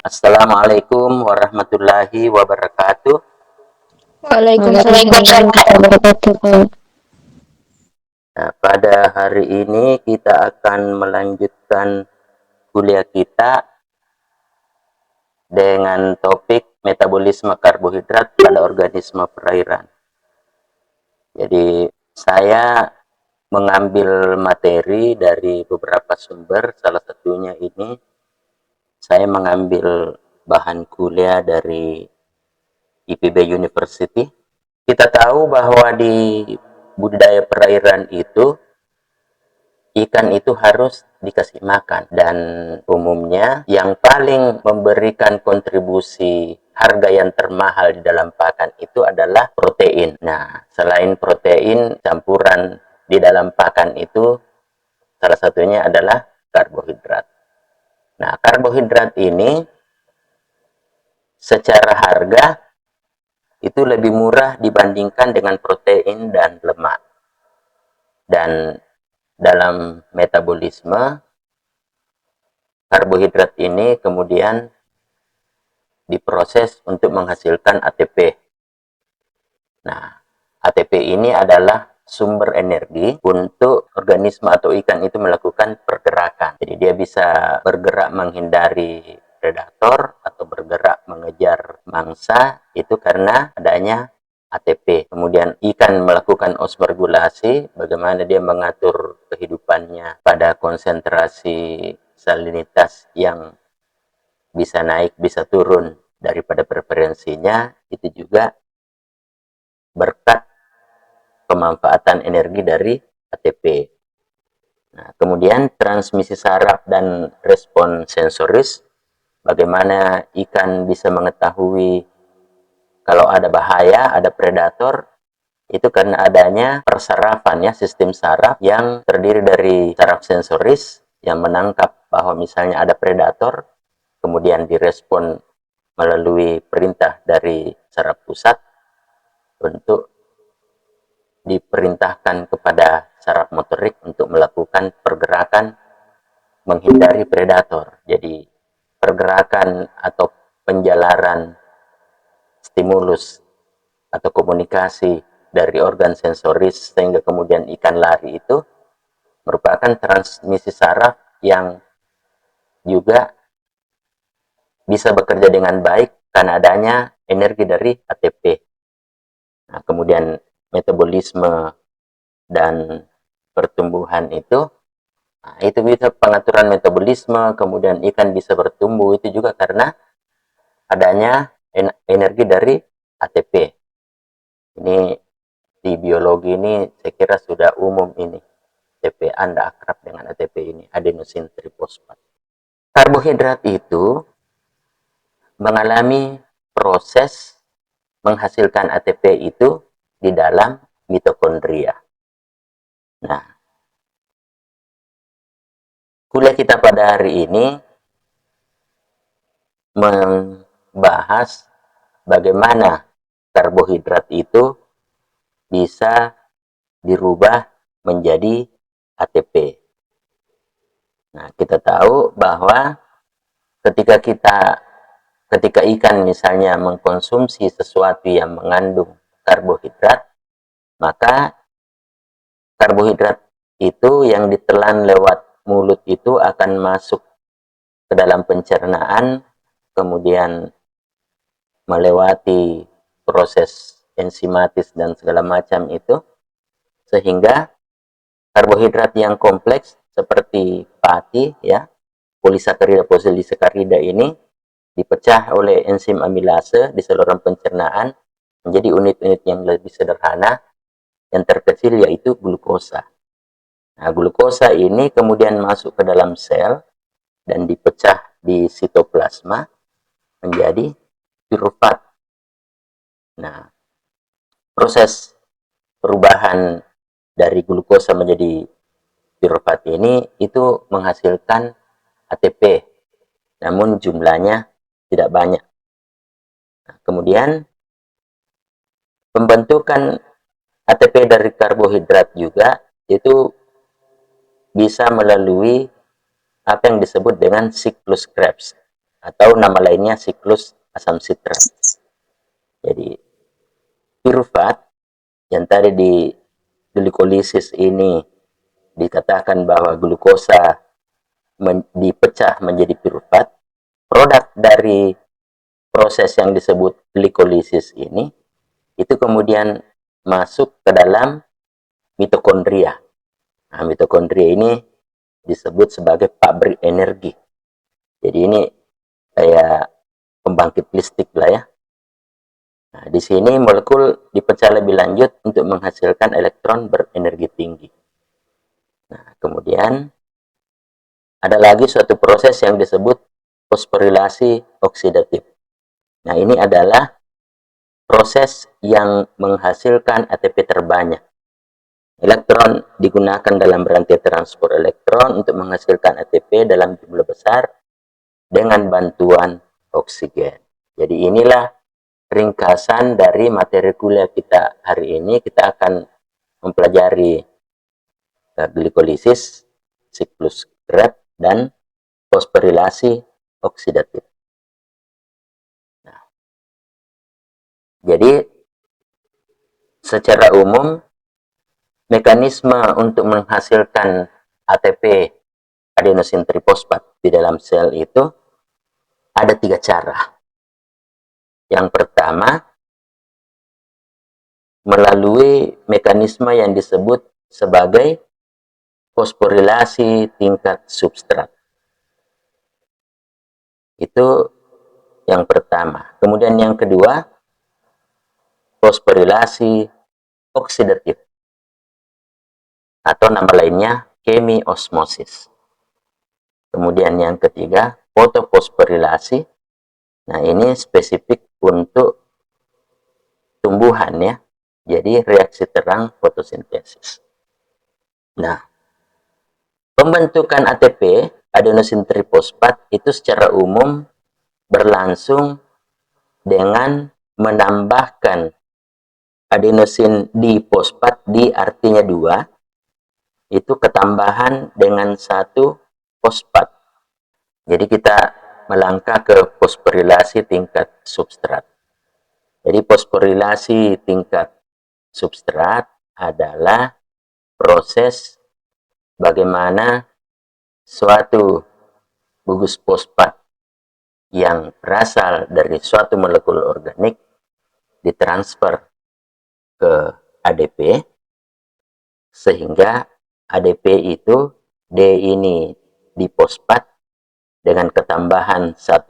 Assalamualaikum warahmatullahi wabarakatuh. Waalaikumsalam Waalaikumsalam warahmatullahi warahmatullahi wabarakatuh. Nah, pada hari ini kita akan melanjutkan kuliah kita dengan topik metabolisme karbohidrat pada organisme perairan. Jadi saya mengambil materi dari beberapa sumber, salah satunya ini saya mengambil bahan kuliah dari IPB University. Kita tahu bahwa di budidaya perairan itu ikan itu harus dikasih makan, dan umumnya yang paling memberikan kontribusi harga yang termahal di dalam pakan itu adalah protein. Nah, selain protein, campuran di dalam pakan itu salah satunya adalah karbohidrat. Nah, karbohidrat ini secara harga itu lebih murah dibandingkan dengan protein dan lemak. Dan dalam metabolisme, karbohidrat ini kemudian diproses untuk menghasilkan ATP. Nah, ATP ini adalah sumber energi untuk organisme atau ikan itu melakukan pergerakan. Jadi dia bisa bergerak menghindari predator atau bergerak mengejar mangsa, itu karena adanya ATP. Kemudian ikan melakukan osmorgulasi, bagaimana dia mengatur kehidupannya pada konsentrasi salinitas yang bisa naik, bisa turun daripada preferensinya, itu juga berkat pemanfaatan energi dari ATP. Nah, kemudian transmisi saraf dan respon sensoris, bagaimana ikan bisa mengetahui kalau ada bahaya, ada predator, itu karena adanya persarafan, ya, sistem saraf yang terdiri dari saraf sensoris yang menangkap bahwa misalnya ada predator, kemudian direspon melalui perintah dari saraf pusat untuk diperintahkan kepada saraf motorik untuk melakukan pergerakan menghindari predator. Jadi pergerakan atau penjalaran stimulus atau komunikasi dari organ sensoris sehingga kemudian ikan lari itu merupakan transmisi saraf yang juga bisa bekerja dengan baik karena adanya energi dari ATP. Nah, kemudian metabolisme dan pertumbuhan itu, nah, itu bisa pengaturan metabolisme, kemudian ikan bisa bertumbuh itu juga karena adanya energi dari ATP. Ini di biologi ini saya kira sudah umum ini. ATP, Anda akrab dengan ATP ini, adenosin trifosfat. Karbohidrat itu mengalami proses menghasilkan ATP itu di dalam mitokondria. Nah, kuliah kita pada hari ini membahas bagaimana karbohidrat itu bisa dirubah menjadi ATP. Nah, kita tahu bahwa ketika ikan misalnya mengkonsumsi sesuatu yang mengandung karbohidrat, maka karbohidrat itu yang ditelan lewat mulut itu akan masuk ke dalam pencernaan, kemudian melewati proses enzimatis dan segala macam itu, sehingga karbohidrat yang kompleks seperti pati, ya, polisakarida, polisakarida ini dipecah oleh enzim amilase di saluran pencernaan menjadi unit-unit yang lebih sederhana, yang terkecil yaitu glukosa. Nah, glukosa ini kemudian masuk ke dalam sel dan dipecah di sitoplasma menjadi pirufat. Nah, proses perubahan dari glukosa menjadi pirufat ini itu menghasilkan ATP, namun jumlahnya tidak banyak. Nah, kemudian pembentukan ATP dari karbohidrat juga itu bisa melalui apa yang disebut dengan siklus Krebs. atau nama lainnya siklus asam sitrat. Jadi pirufat yang tadi di glikolisis ini dikatakan bahwa glukosa dipecah menjadi pirufat, produk dari proses yang disebut glikolisis ini itu kemudian masuk ke dalam mitokondria. Nah, mitokondria ini disebut sebagai pabrik energi. Jadi ini kayak pembangkit listrik lah ya. Nah, di sini molekul dipecah lebih lanjut untuk menghasilkan elektron berenergi tinggi. Nah, kemudian ada lagi suatu proses yang disebut fosforilasi oksidatif. Nah, ini adalah proses yang menghasilkan ATP terbanyak. Elektron digunakan dalam rantai transport elektron untuk menghasilkan ATP dalam jumlah besar dengan bantuan oksigen. Jadi inilah ringkasan dari materi kuliah kita hari ini. Kita akan mempelajari glikolisis, siklus Krebs, dan fosforilasi oksidatif. Nah, jadi secara umum mekanisme untuk menghasilkan ATP adenosin trifosfat di dalam sel itu ada 3 cara. Yang pertama, melalui mekanisme yang disebut sebagai fosforilasi tingkat substrat. Itu yang pertama. Kemudian yang kedua, fosforilasi oksidatif. Atau nama lainnya kemiosmosis. Kemudian yang ketiga, fotofosforilasi. Nah, ini spesifik untuk tumbuhan ya. Jadi reaksi terang fotosintesis. Nah, pembentukan ATP adenosin trifosfat itu secara umum berlangsung dengan menambahkan adenosin difosfat di artinya 2, itu ketambahan dengan 1 fosfat. Jadi kita melangkah ke fosforilasi tingkat substrat. Jadi fosforilasi tingkat substrat adalah proses bagaimana suatu gugus fosfat yang berasal dari suatu molekul organik ditransfer ke ADP, sehingga ADP itu D ini difosfat dengan ketambahan 1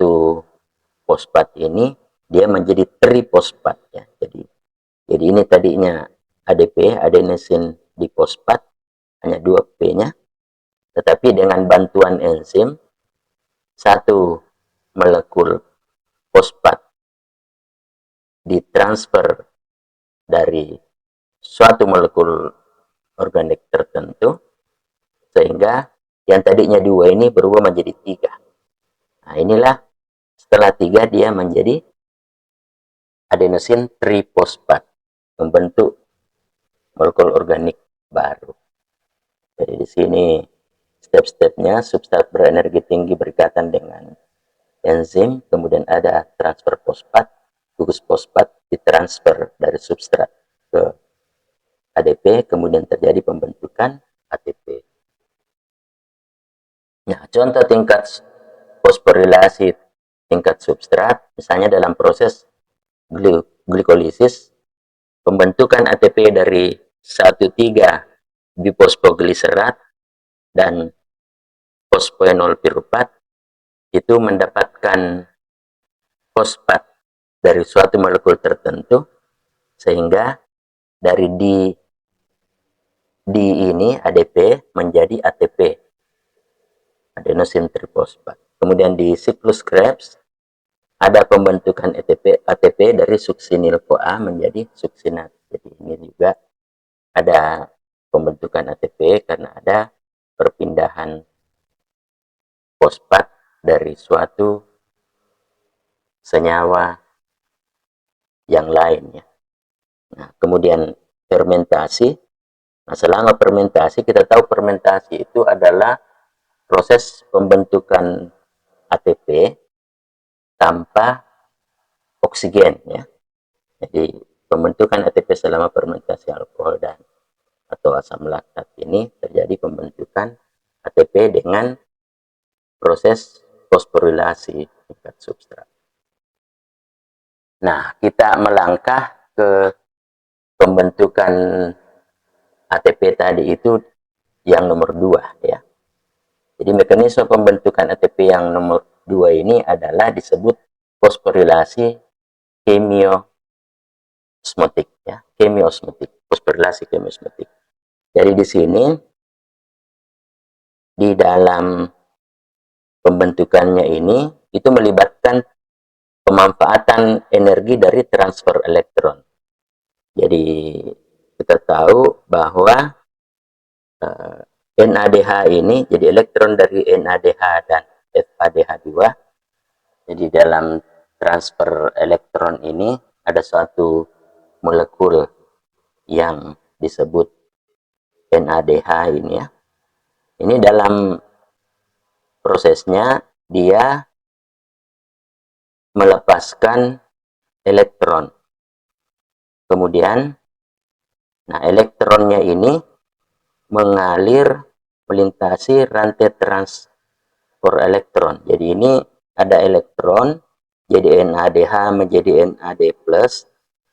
fosfat ini dia menjadi trifosfat ya. Jadi ini tadinya ADP, adenosin difosfat, hanya 2 P-nya, tetapi dengan bantuan enzim 1 molekul fosfat ditransfer dari suatu molekul organik tertentu, sehingga yang tadinya 2 ini berubah menjadi 3. Nah, inilah setelah 3 dia menjadi adenosin trifosfat, membentuk molekul organik baru. Jadi di sini step-stepnya, substrat berenergi tinggi berikatan dengan enzim, kemudian ada transfer fosfat, gugus fosfat ditransfer dari substrat ke ADP, kemudian terjadi pembentukan ATP. Nah, contoh tingkat fosforilasi tingkat substrat, misalnya dalam proses glikolisis, pembentukan ATP dari 1,3 bifosfogliserat dan fosfoenol pirufat itu mendapatkan fosfat dari suatu molekul tertentu, sehingga dari D ini ADP menjadi ATP, adenosin trifosfat. Kemudian di siklus Krebs ada pembentukan ATP dari suksinil CoA menjadi suksinat. Jadi ini juga ada pembentukan ATP karena ada perpindahan fosfat dari suatu senyawa yang lainnya. Nah, kemudian fermentasi. Nah, selama fermentasi, kita tahu fermentasi itu adalah proses pembentukan ATP tanpa oksigen ya. Jadi pembentukan ATP selama fermentasi alkohol dan atau asam laktat ini terjadi pembentukan ATP dengan proses fosforilasi tingkat substrat. Nah, kita melangkah ke pembentukan ATP tadi itu yang nomor 2 ya. Jadi mekanisme pembentukan ATP yang nomor 2 ini adalah disebut fosforilasi kemiosmotik ya, kemiosmotik, fosforilasi kemiosmotik. Jadi di sini di dalam pembentukannya ini itu melibatkan pemanfaatan energi dari transfer elektron. Jadi kita tahu bahwa NADH ini, jadi elektron dari NADH dan FADH2. Jadi dalam transfer elektron ini ada suatu molekul yang disebut NADH ini ya. Ini dalam prosesnya dia melepaskan elektron. Kemudian, nah elektronnya ini mengalir melintasi rantai transport elektron. Jadi ini ada elektron, jadi NADH menjadi NAD+,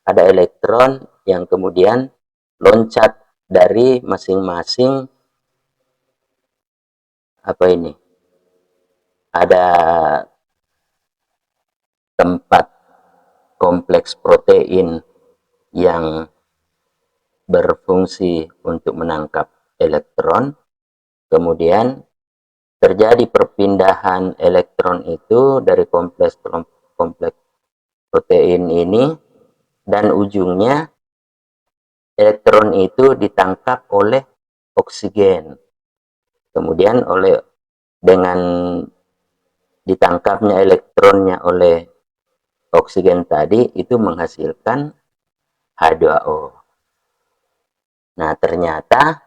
ada elektron yang kemudian loncat dari masing-masing apa ini? Ada tempat kompleks protein yang berfungsi untuk menangkap elektron, kemudian terjadi perpindahan elektron itu dari kompleks protein ini, dan ujungnya elektron itu ditangkap oleh oksigen. Kemudian dengan ditangkapnya elektronnya oleh oksigen tadi itu menghasilkan H2O. Nah, ternyata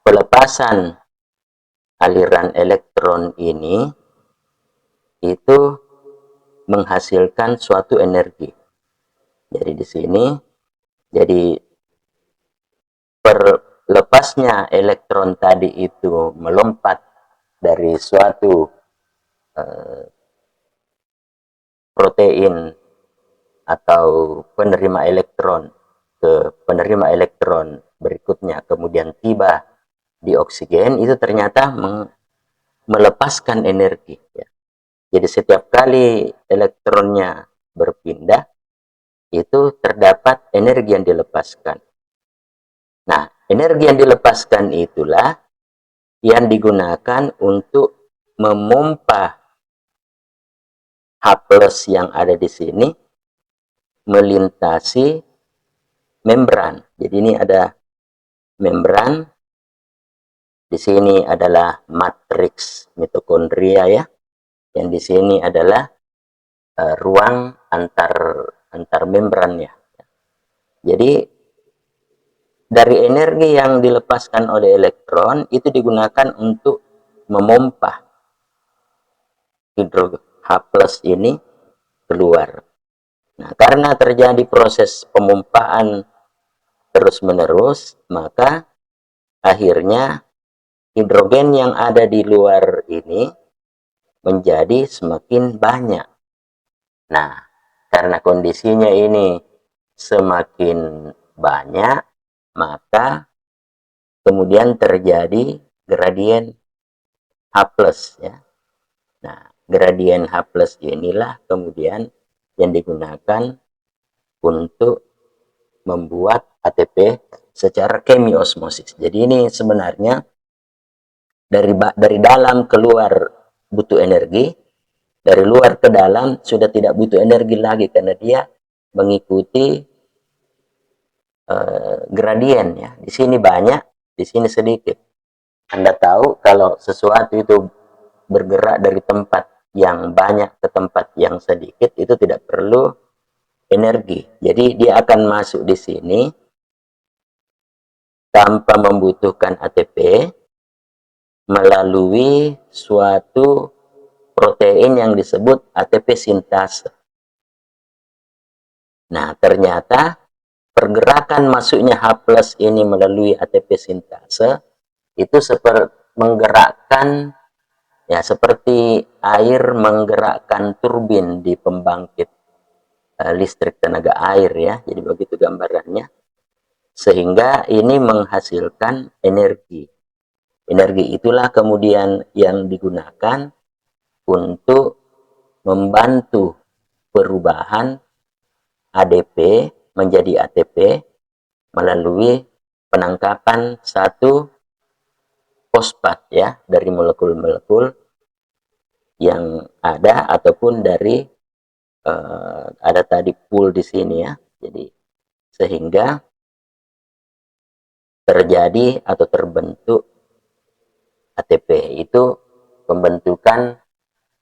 pelepasan aliran elektron ini itu menghasilkan suatu energi. Jadi di sini, jadi lepasnya elektron tadi itu melompat dari suatu protein atau penerima elektron ke penerima elektron berikutnya, kemudian tiba di oksigen, itu ternyata melepaskan energi ya. Jadi setiap kali elektronnya berpindah itu terdapat energi yang dilepaskan. Nah, energi yang dilepaskan itulah yang digunakan untuk memompa H+ yang ada di sini melintasi membran. Jadi ini ada membran, di sini adalah matriks mitokondria ya, yang di sini adalah ruang antar membrannya. Jadi dari energi yang dilepaskan oleh elektron itu digunakan untuk memompa H+ ini keluar. Nah, karena terjadi proses pemompaan terus-menerus, maka akhirnya hidrogen yang ada di luar ini menjadi semakin banyak. Nah, karena kondisinya ini semakin banyak, maka kemudian terjadi gradien H+ ya. Nah, gradien H+ inilah kemudian yang digunakan untuk membuat ATP secara kemiosmosis. Jadi ini sebenarnya dari dalam keluar butuh energi, dari luar ke dalam sudah tidak butuh energi lagi karena dia mengikuti gradien ya. Di sini banyak, di sini sedikit. Anda tahu kalau sesuatu itu bergerak dari tempat yang banyak ke tempat yang sedikit itu tidak perlu energi. Jadi dia akan masuk di sini tanpa membutuhkan ATP melalui suatu protein yang disebut ATP sintase. Nah, ternyata pergerakan masuknya H+ ini melalui ATP sintase itu menggerakkan, ya, seperti air menggerakkan turbin di pembangkit listrik tenaga air, ya. Jadi begitu gambarannya. Sehingga ini menghasilkan energi. Energi itulah kemudian yang digunakan untuk membantu perubahan ADP menjadi ATP melalui penangkapan satu fosfat, ya, dari molekul-molekul yang ada ataupun dari ada tadi pool di sini, ya. Jadi sehingga terjadi atau terbentuk ATP. Itu pembentukan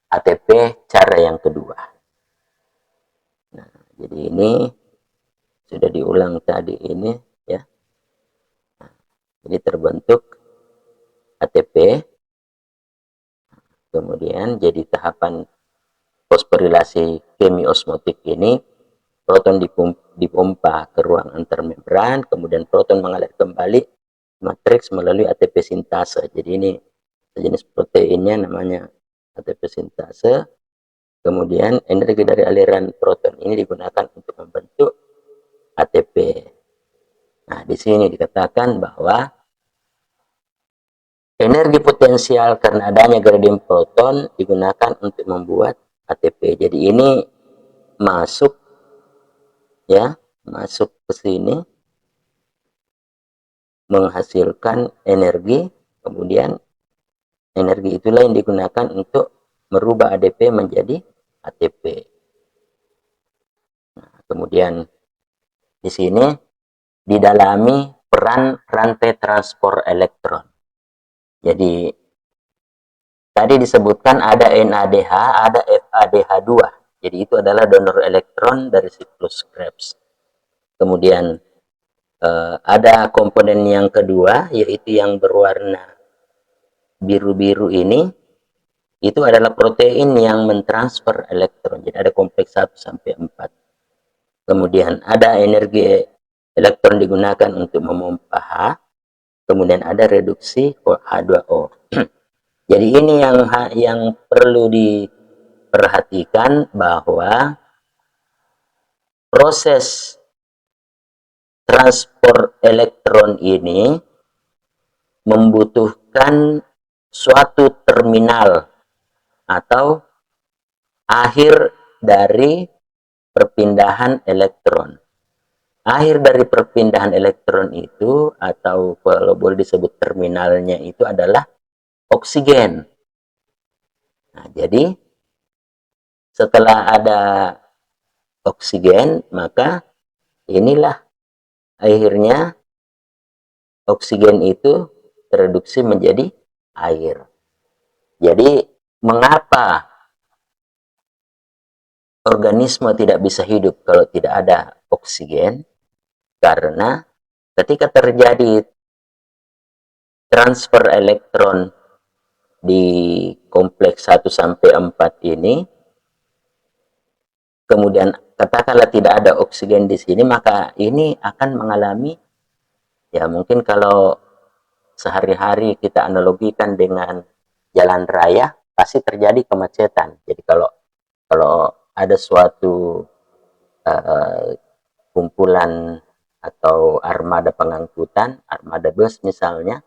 ATP cara yang kedua. Nah, jadi ini sudah diulang tadi ini, ya. Nah, jadi terbentuk ATP, kemudian jadi tahapan fosforilasi kemiosmotik ini, proton dipompa ke ruang antarmembran, kemudian proton mengalir kembali matriks melalui ATP sintase. Jadi ini sejenis proteinnya namanya ATP sintase. Kemudian energi dari aliran proton ini digunakan untuk membentuk ATP. Nah, di sini dikatakan bahwa energi potensial karena adanya gradien proton digunakan untuk membuat ATP. Jadi ini masuk, ya, masuk ke sini menghasilkan energi, kemudian energi itulah yang digunakan untuk merubah ADP menjadi ATP. Nah, kemudian di sini didalami peran rantai transport elektron. Jadi tadi disebutkan ada NADH, ada FADH2. Jadi itu adalah donor elektron dari siklus Krebs. Kemudian ada komponen yang kedua, yaitu yang berwarna biru-biru ini, itu adalah protein yang mentransfer elektron. Jadi ada kompleks 1 sampai 4. Kemudian ada energi elektron digunakan untuk memompa H. Kemudian ada reduksi H2O. Jadi ini yang perlu diperhatikan, bahwa proses transport elektron ini membutuhkan suatu terminal atau akhir dari perpindahan elektron. Akhir dari perpindahan elektron itu, atau kalau boleh disebut terminalnya, itu adalah oksigen. Nah, jadi setelah ada oksigen, maka inilah akhirnya oksigen itu tereduksi menjadi air. Jadi mengapa organisme tidak bisa hidup kalau tidak ada oksigen? Karena ketika terjadi transfer elektron di kompleks 1 sampai 4 ini, kemudian katakanlah tidak ada oksigen di sini, maka ini akan mengalami, ya, mungkin kalau sehari-hari kita analogikan dengan jalan raya, pasti terjadi kemacetan. Jadi kalau ada suatu kumpulan atau armada pengangkutan, armada bus misalnya,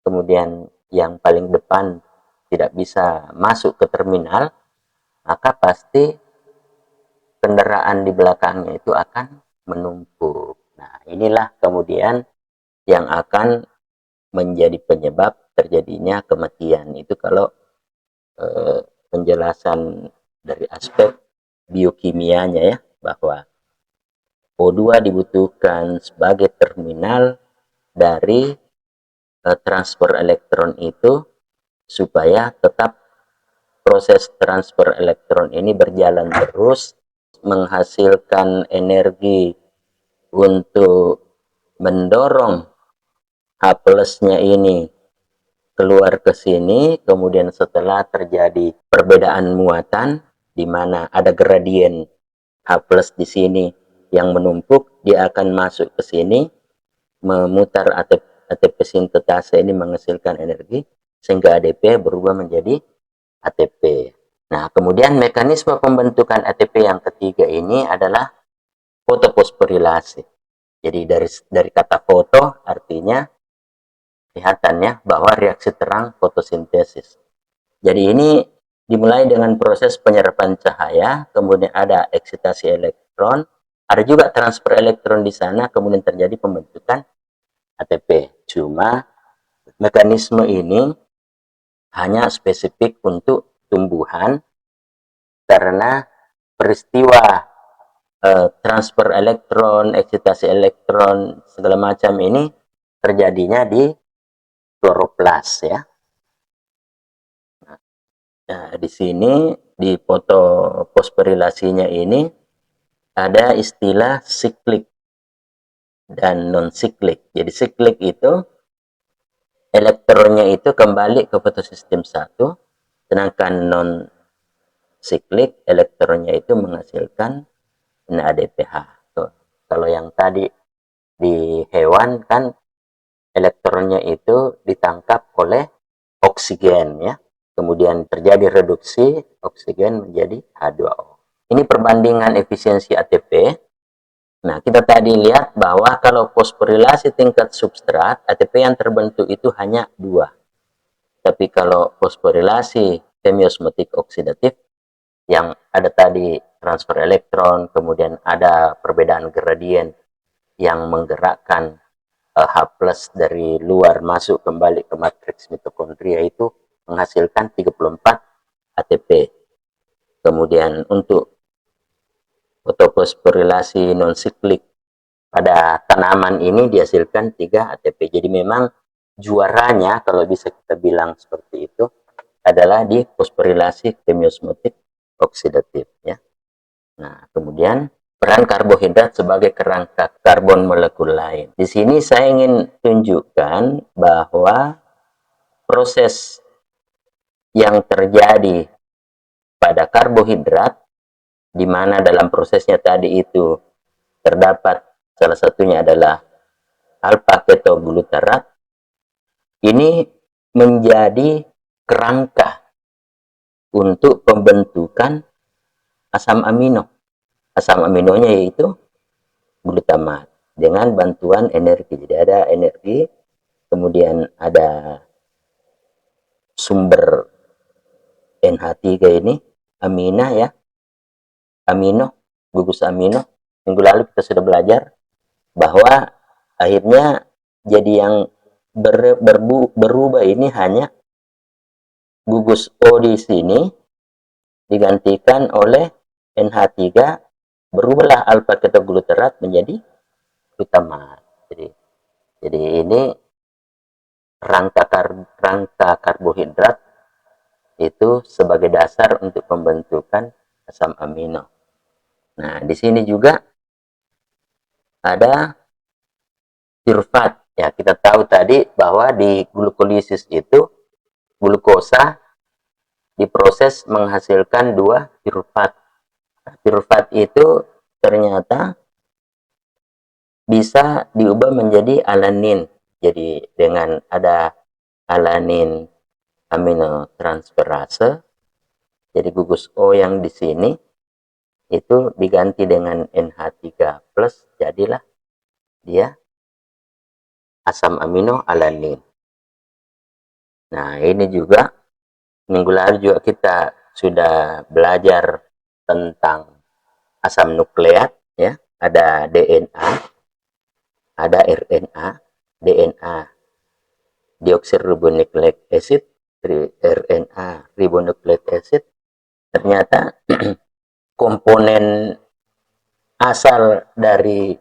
kemudian yang paling depan tidak bisa masuk ke terminal, maka pasti kendaraan di belakangnya itu akan menumpuk. Nah, inilah kemudian yang akan menjadi penyebab terjadinya kematian. Itu kalau penjelasan dari aspek biokimianya, ya, bahwa O2 dibutuhkan sebagai terminal dari transfer elektron itu, supaya tetap proses transfer elektron ini berjalan terus, menghasilkan energi untuk mendorong H+-nya ini keluar ke sini, kemudian setelah terjadi perbedaan muatan, di mana ada gradien H plus di sini yang menumpuk, dia akan masuk ke sini, memutar ATP sintetase ini menghasilkan energi, sehingga ADP berubah menjadi ATP. Nah, kemudian mekanisme pembentukan ATP yang ketiga ini adalah fotofosforilase. Jadi dari kata foto artinya kelihatannya bahwa reaksi terang fotosintesis. Jadi ini dimulai dengan proses penyerapan cahaya, kemudian ada eksitasi elektron, ada juga transfer elektron di sana, kemudian terjadi pembentukan ATP. Cuma mekanisme ini hanya spesifik untuk tumbuhan karena peristiwa transfer elektron, eksitasi elektron, segala macam ini terjadinya di kloroplas ya. Nah, di sini di foto fosforilasinya ini ada istilah siklik dan non siklik. Jadi siklik itu elektronnya itu kembali ke fotosistem 1, sedangkan non siklik elektronnya itu menghasilkan NADPH. Tuh. Kalau yang tadi di hewan kan elektronnya itu ditangkap oleh oksigen ya. Kemudian terjadi reduksi oksigen menjadi H2O. Ini perbandingan efisiensi ATP. Nah, kita tadi lihat bahwa kalau fosforilasi tingkat substrat, ATP yang terbentuk itu hanya 2. Tapi kalau fosforilasi chemiosmotik oksidatif, yang ada tadi transfer elektron, kemudian ada perbedaan gradien yang menggerakkan H plus dari luar masuk kembali ke matriks mitokondria itu menghasilkan 34 ATP. Kemudian untuk fotofosforilasi non siklik pada tanaman ini dihasilkan 3 ATP. Jadi memang juaranya kalau bisa kita bilang seperti itu adalah di fosforilasi chemiosmotik oksidatif ya. Nah, kemudian peran karbohidrat sebagai kerangka karbon molekul lain. Di sini saya ingin tunjukkan bahwa proses yang terjadi pada karbohidrat, di mana dalam prosesnya tadi itu terdapat salah satunya adalah alfa ketoglutarat, ini menjadi kerangka untuk pembentukan asam amino. Asam aminonya yaitu glutamat dengan bantuan energi. Jadi ada energi, kemudian ada sumber NH3 ini, amina ya, amino, gugus amino. Minggu lalu kita sudah belajar bahwa akhirnya jadi yang berubah ini hanya gugus O di sini digantikan oleh NH3, berubahlah alfa ketoglutarat menjadi glutamat. Jadi ini rangka karbohidrat itu sebagai dasar untuk pembentukan asam amino. Nah, di sini juga ada pirufat. Ya, kita tahu tadi bahwa di glukolisis itu glukosa diproses menghasilkan 2 pirufat. Nah, pirufat itu ternyata bisa diubah menjadi alanin. Jadi dengan ada alanin aminotransferase, jadi gugus O yang di sini itu diganti dengan NH3+, jadilah dia asam amino alanin. Nah, ini juga minggu lalu juga kita sudah belajar tentang asam nukleat ya, ada DNA, ada RNA, DNA deoksiribonukleik acid, RNA ribonukleik acid. Ternyata komponen asal dari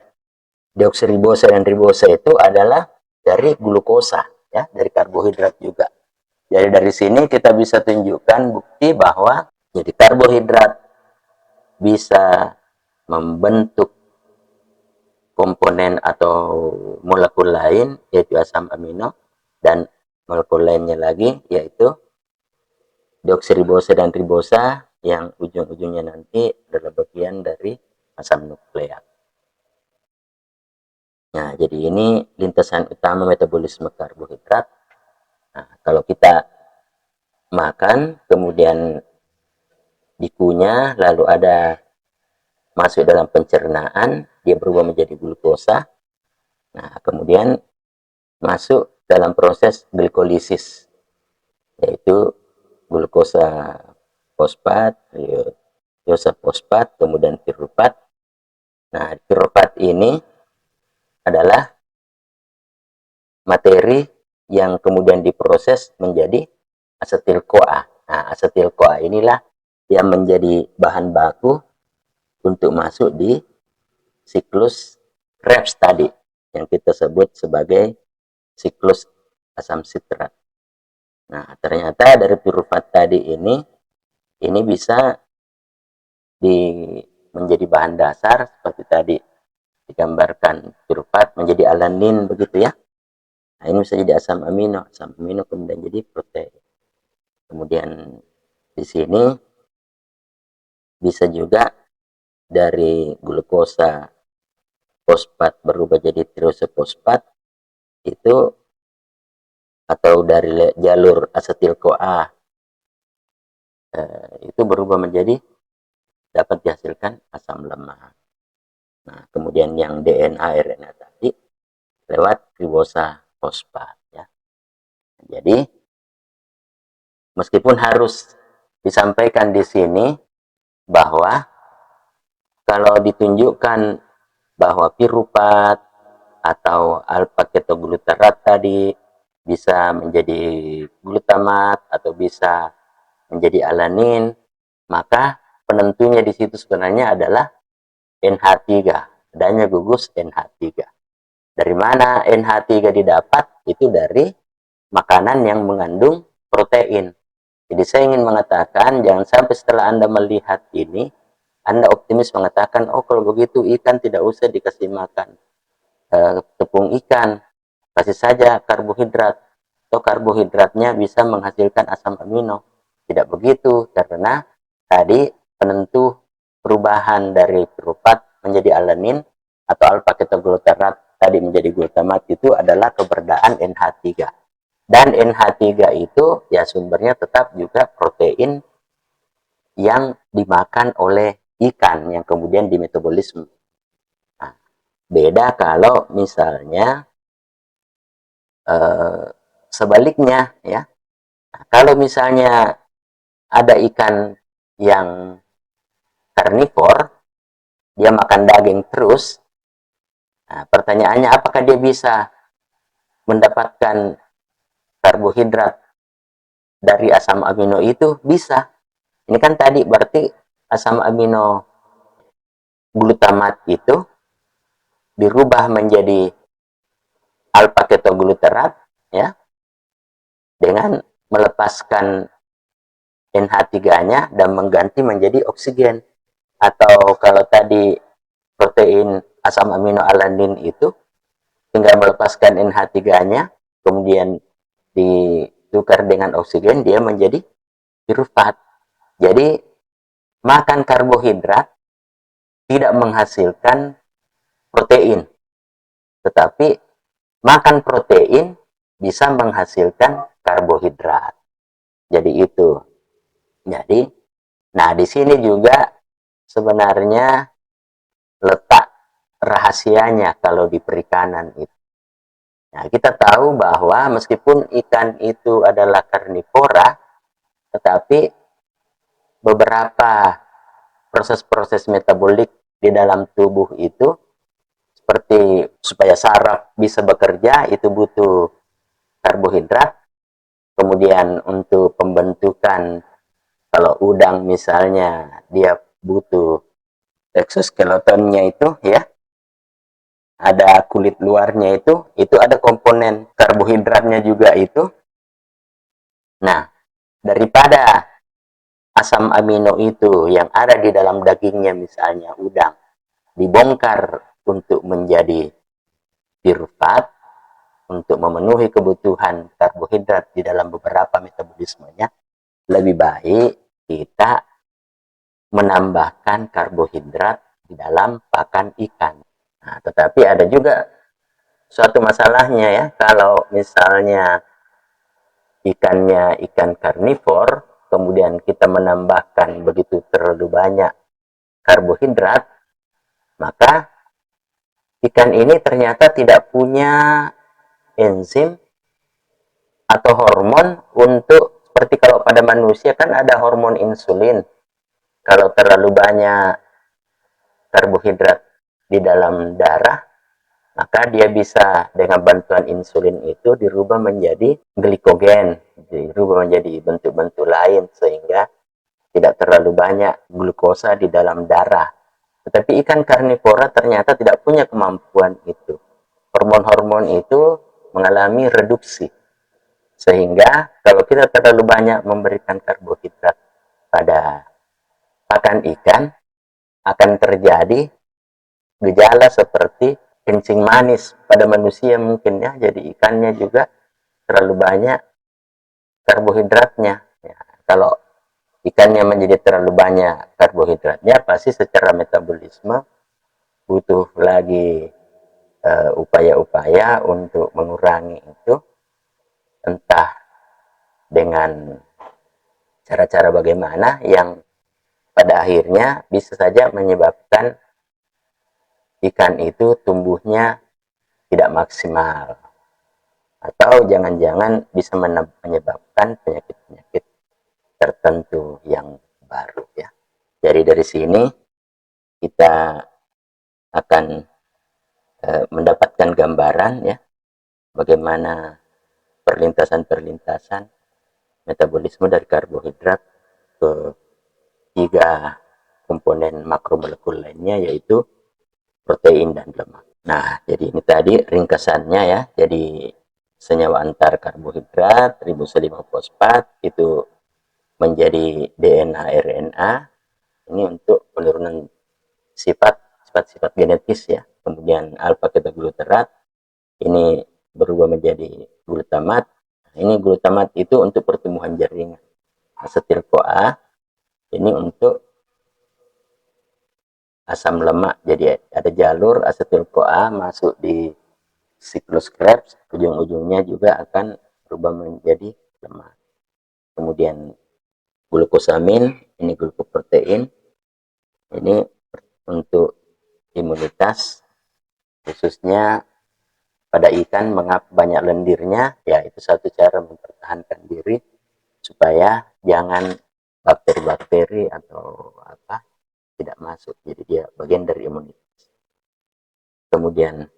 deoksiribosa dan ribosa itu adalah dari glukosa ya, dari karbohidrat juga. Jadi dari sini kita bisa tunjukkan bukti bahwa jadi karbohidrat bisa membentuk komponen atau molekul lain yaitu asam amino, dan molekul lainnya lagi, yaitu deoksiribosa dan ribosa yang ujung-ujungnya nanti adalah bagian dari asam nukleat. Nah, jadi ini lintasan utama metabolisme karbohidrat. Nah, kalau kita makan, kemudian dikunyah, lalu ada masuk dalam pencernaan, dia berubah menjadi glukosa. Nah, kemudian masuk dalam proses glikolisis, yaitu glukosa fosfat, iosa fosfat, kemudian piruvat. Nah, piruvat ini adalah materi yang kemudian diproses menjadi asetil-CoA. Nah, asetil-CoA inilah yang menjadi bahan baku untuk masuk di siklus Krebs tadi, yang kita sebut sebagai siklus asam sitrat. Nah, ternyata dari piruvat tadi ini bisa menjadi bahan dasar seperti tadi digambarkan, piruvat menjadi alanin begitu ya. Nah, ini bisa jadi asam amino kemudian jadi protein. Kemudian di sini bisa juga dari glukosa fosfat berubah jadi tirosa fosfat itu, atau dari jalur asetil CoA itu berubah menjadi dapat dihasilkan asam lemak. Nah, kemudian yang DNA RNA tadi lewat ribosa fosfat ya. Jadi meskipun harus disampaikan di sini bahwa kalau ditunjukkan bahwa piruvat atau alfa ketoglutarate tadi bisa menjadi glutamat atau bisa menjadi alanin, maka penentunya di situ sebenarnya adalah NH3, adanya gugus NH3. Dari mana NH3 didapat? Itu dari makanan yang mengandung protein. Jadi saya ingin mengatakan, jangan sampai setelah Anda melihat ini, Anda optimis mengatakan, oh kalau begitu ikan tidak usah dikasih makan tepung ikan, kasih saja karbohidrat, atau karbohidratnya bisa menghasilkan asam amino. Tidak begitu, karena tadi penentu perubahan dari piruvat menjadi alanin atau alfa ketoglutarate tadi menjadi glutamat itu adalah keberadaan NH3. Dan NH3 itu ya sumbernya tetap juga protein yang dimakan oleh ikan yang kemudian dimetabolisme. Nah, beda kalau misalnya sebaliknya ya. Nah, kalau misalnya ada ikan yang karnivor, dia makan daging terus. Nah, pertanyaannya apakah dia bisa mendapatkan karbohidrat dari asam amino itu? Bisa. Ini kan tadi berarti asam amino glutamat itu dirubah menjadi alfa ketoglutarate ya, dengan melepaskan NH3-nya dan mengganti menjadi oksigen. Atau kalau tadi protein asam amino alanin itu tinggal melepaskan NH3-nya, kemudian ditukar dengan oksigen, dia menjadi piruvat. Jadi makan karbohidrat tidak menghasilkan protein, tetapi makan protein bisa menghasilkan karbohidrat. Jadi itu. Jadi, nah di sini juga sebenarnya letak rahasianya kalau di perikanan itu. Nah, kita tahu bahwa meskipun ikan itu adalah karnivora, tetapi beberapa proses-proses metabolik di dalam tubuh itu, seperti supaya saraf bisa bekerja, itu butuh karbohidrat. Kemudian untuk pembentukan, kalau udang misalnya, dia butuh exoskeletonnya itu ya, ada kulit luarnya itu ada komponen karbohidratnya juga itu. Nah, daripada asam amino itu yang ada di dalam dagingnya misalnya udang dibongkar untuk menjadi piruvat, untuk memenuhi kebutuhan karbohidrat di dalam beberapa metabolismenya, lebih baik kita menambahkan karbohidrat di dalam pakan ikan. Nah, tetapi ada juga suatu masalahnya ya, kalau misalnya ikannya ikan karnivor, kemudian kita menambahkan begitu terlalu banyak karbohidrat, maka ikan ini ternyata tidak punya enzim atau hormon untuk, seperti kalau pada manusia kan ada hormon insulin. Kalau terlalu banyak karbohidrat di dalam darah, maka dia bisa dengan bantuan insulin itu dirubah menjadi glikogen, dirubah menjadi bentuk-bentuk lain sehingga tidak terlalu banyak glukosa di dalam darah. Tetapi ikan karnivora ternyata tidak punya kemampuan itu. Hormon-hormon itu mengalami reduksi. Sehingga kalau kita terlalu banyak memberikan karbohidrat pada pakan ikan, akan terjadi gejala seperti kencing manis pada manusia mungkin ya. Jadi ikannya juga terlalu banyak karbohidratnya. Ya, kalau ikannya menjadi terlalu banyak karbohidratnya, pasti secara metabolisme butuh lagi upaya-upaya untuk mengurangi itu, entah dengan cara-cara bagaimana yang pada akhirnya bisa saja menyebabkan ikan itu tumbuhnya tidak maksimal, atau jangan-jangan bisa menyebabkan penyakit-penyakit tertentu yang baru ya. Jadi dari sini kita akan mendapatkan gambaran ya, bagaimana perlintasan-perlintasan metabolisme dari karbohidrat ke tiga komponen makromolekul lainnya, yaitu protein dan lemak. Nah, jadi ini tadi ringkasannya ya. Jadi senyawa antar karbohidrat, ribosa 5 fosfat itu menjadi DNA RNA. Ini untuk penurunan sifat-sifat genetis ya. Kemudian alfa ketogluterat ini berubah menjadi glutamat. Ini glutamat itu untuk pertumbuhan jaringan. Asetil-CoA ini untuk asam lemak. Jadi ada jalur asetil-CoA masuk di siklus Krebs, ujung-ujungnya juga akan berubah menjadi lemak. Kemudian glukosamin, ini glukoprotein, ini untuk imunitas, khususnya pada ikan mengapa banyak lendirnya, ya itu satu cara mempertahankan diri supaya jangan bakteri-bakteri atau apa tidak masuk, jadi dia bagian dari imunitas. Kemudian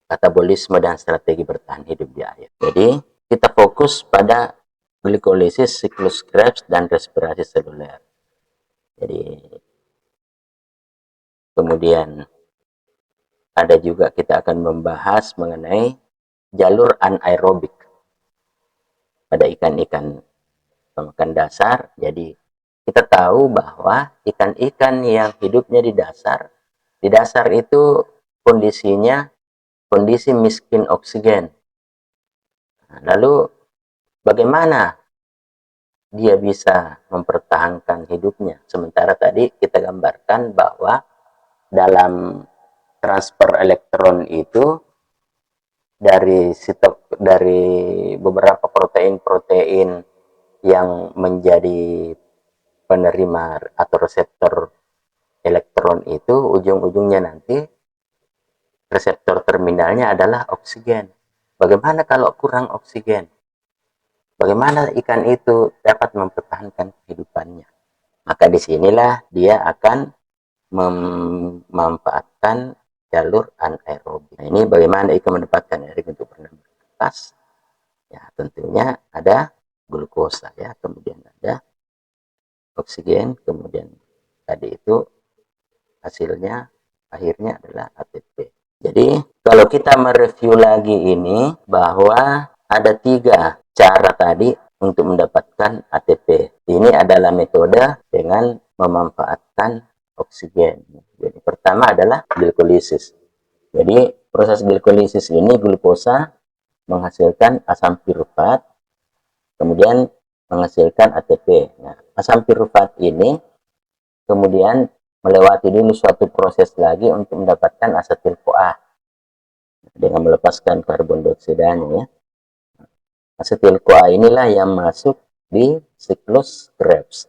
katabolisme dan strategi bertahan hidup di air. Jadi kita fokus pada glikolisis, siklus Krebs, dan respirasi seluler. Jadi kemudian ada juga kita akan membahas mengenai jalur anaerobik pada ikan-ikan pemakan dasar. Jadi kita tahu bahwa ikan-ikan yang hidupnya di dasar itu kondisinya kondisi miskin oksigen. Nah, lalu bagaimana dia bisa mempertahankan hidupnya? Sementara tadi kita gambarkan bahwa dalam transfer elektron itu dari beberapa protein-protein yang menjadi penerima atau reseptor elektron itu, ujung-ujungnya nanti reseptor terminalnya adalah oksigen. Bagaimana kalau kurang oksigen? Bagaimana ikan itu dapat mempertahankan kehidupannya? Maka disinilah dia akan memanfaatkan jalur anaerobik. Nah, ini bagaimana ikan mendapatkan energi untuk bernafas? Ya, tentunya ada glukosa ya, kemudian ada oksigen, kemudian tadi itu hasilnya akhirnya adalah ATP. Jadi kalau kita mereview lagi ini, bahwa ada 3 cara tadi untuk mendapatkan ATP. Ini adalah metode dengan memanfaatkan oksigen. Jadi pertama adalah glikolisis. Jadi proses glikolisis ini glukosa menghasilkan asam pirufat, kemudian menghasilkan ATP. Nah, asam pirufat ini kemudian melewati dulu suatu proses lagi untuk mendapatkan asetil-CoA dengan melepaskan karbon dioksidanya ya. Asetil-CoA inilah yang masuk di siklus Krebs.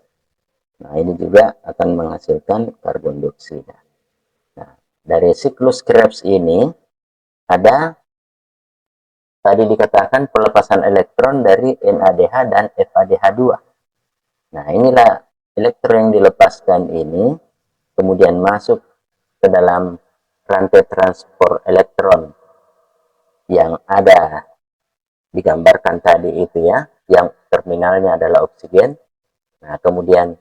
Nah, ini juga akan menghasilkan karbon dioksida. Nah, dari siklus Krebs ini ada tadi dikatakan pelepasan elektron dari NADH dan FADH2. Nah, inilah elektron yang dilepaskan ini kemudian masuk ke dalam rantai transport elektron yang ada digambarkan tadi itu ya, yang terminalnya adalah oksigen. Nah, kemudian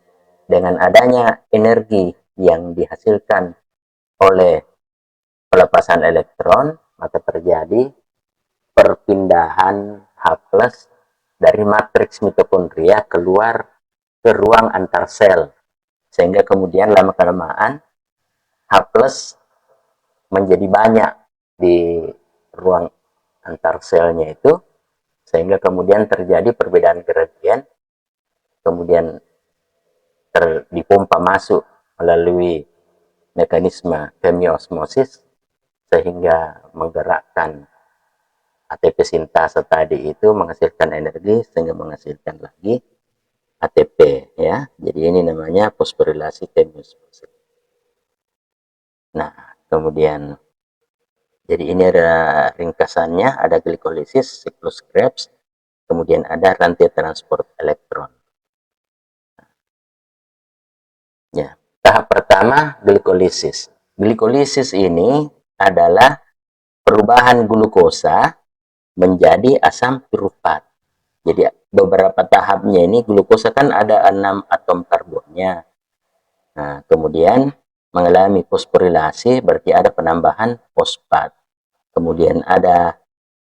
dengan adanya energi yang dihasilkan oleh pelepasan elektron, maka terjadi perpindahan H+ dari matriks mitokondria keluar ke ruang antar sel, sehingga kemudian lama-kelamaan H+ menjadi banyak di ruang antar selnya itu, sehingga kemudian terjadi perbedaan gradien, kemudian dipompa masuk melalui mekanisme kemiosmosis sehingga menggerakkan ATP sintase tadi itu menghasilkan energi sehingga menghasilkan lagi ATP ya. Jadi ini namanya fosforilasi kemiosmosis. Nah, kemudian jadi ini ada ringkasannya, ada glikolisis, siklus Krebs, kemudian ada rantai transport elektron. Ya, tahap pertama glikolisis. Glikolisis ini adalah perubahan glukosa menjadi asam pirufat. Jadi beberapa tahapnya ini, glukosa kan ada 6 atom karbonnya. Nah, kemudian mengalami fosforilasi berarti ada penambahan fosfat. Kemudian ada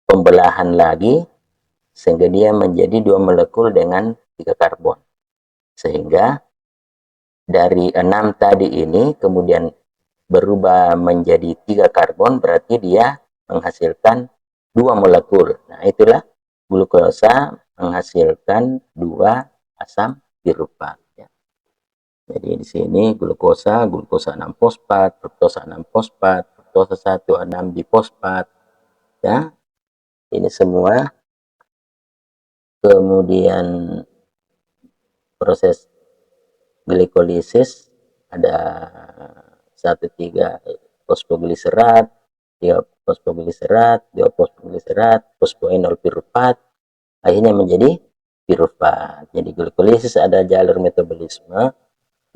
pembelahan lagi sehingga dia menjadi 2 molekul dengan 3 karbon. Sehingga dari 6 tadi ini kemudian berubah menjadi 3 karbon, berarti dia menghasilkan 2 molekul. Nah, itulah glukosa menghasilkan 2 asam pirufat ya. Jadi di sini glukosa 6 fosfat, fruktosa 6 fosfat, fruktosa 1 6 difosfat ya. Ini semua kemudian proses glikolisis ada 1,3 fosfogliserat, 3 fosfogliserat, 2 fosfogliserat, fosfoenol pirufat, akhirnya menjadi pirufat. Jadi glikolisis ada jalur metabolisme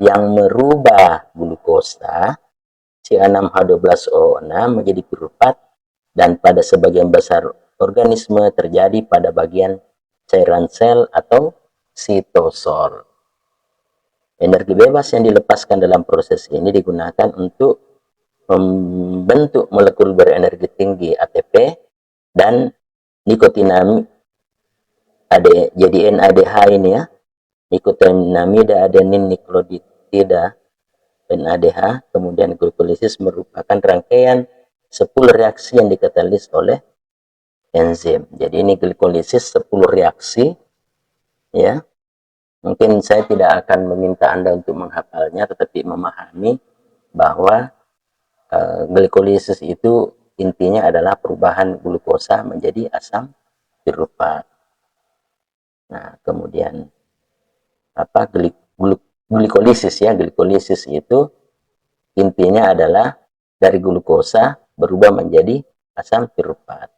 yang merubah glukosa C6H12O6 menjadi pirufat, dan pada sebagian besar organisme terjadi pada bagian cairan sel atau sitosol. Energi bebas yang dilepaskan dalam proses ini digunakan untuk membentuk molekul berenergi tinggi ATP dan nikotinamida, jadi NADH ini ya, nikotinamida adenin nukleotida NADH. Kemudian glikolisis merupakan rangkaian 10 reaksi yang dikatalis oleh enzim. Jadi ini glikolisis 10 reaksi ya. Mungkin saya tidak akan meminta Anda untuk menghafalnya, tetapi memahami bahwa glikolisis itu intinya adalah perubahan glukosa menjadi asam pirufat. Nah, kemudian apa glikolisis ya, glikolisis itu intinya adalah dari glukosa berubah menjadi asam pirufat.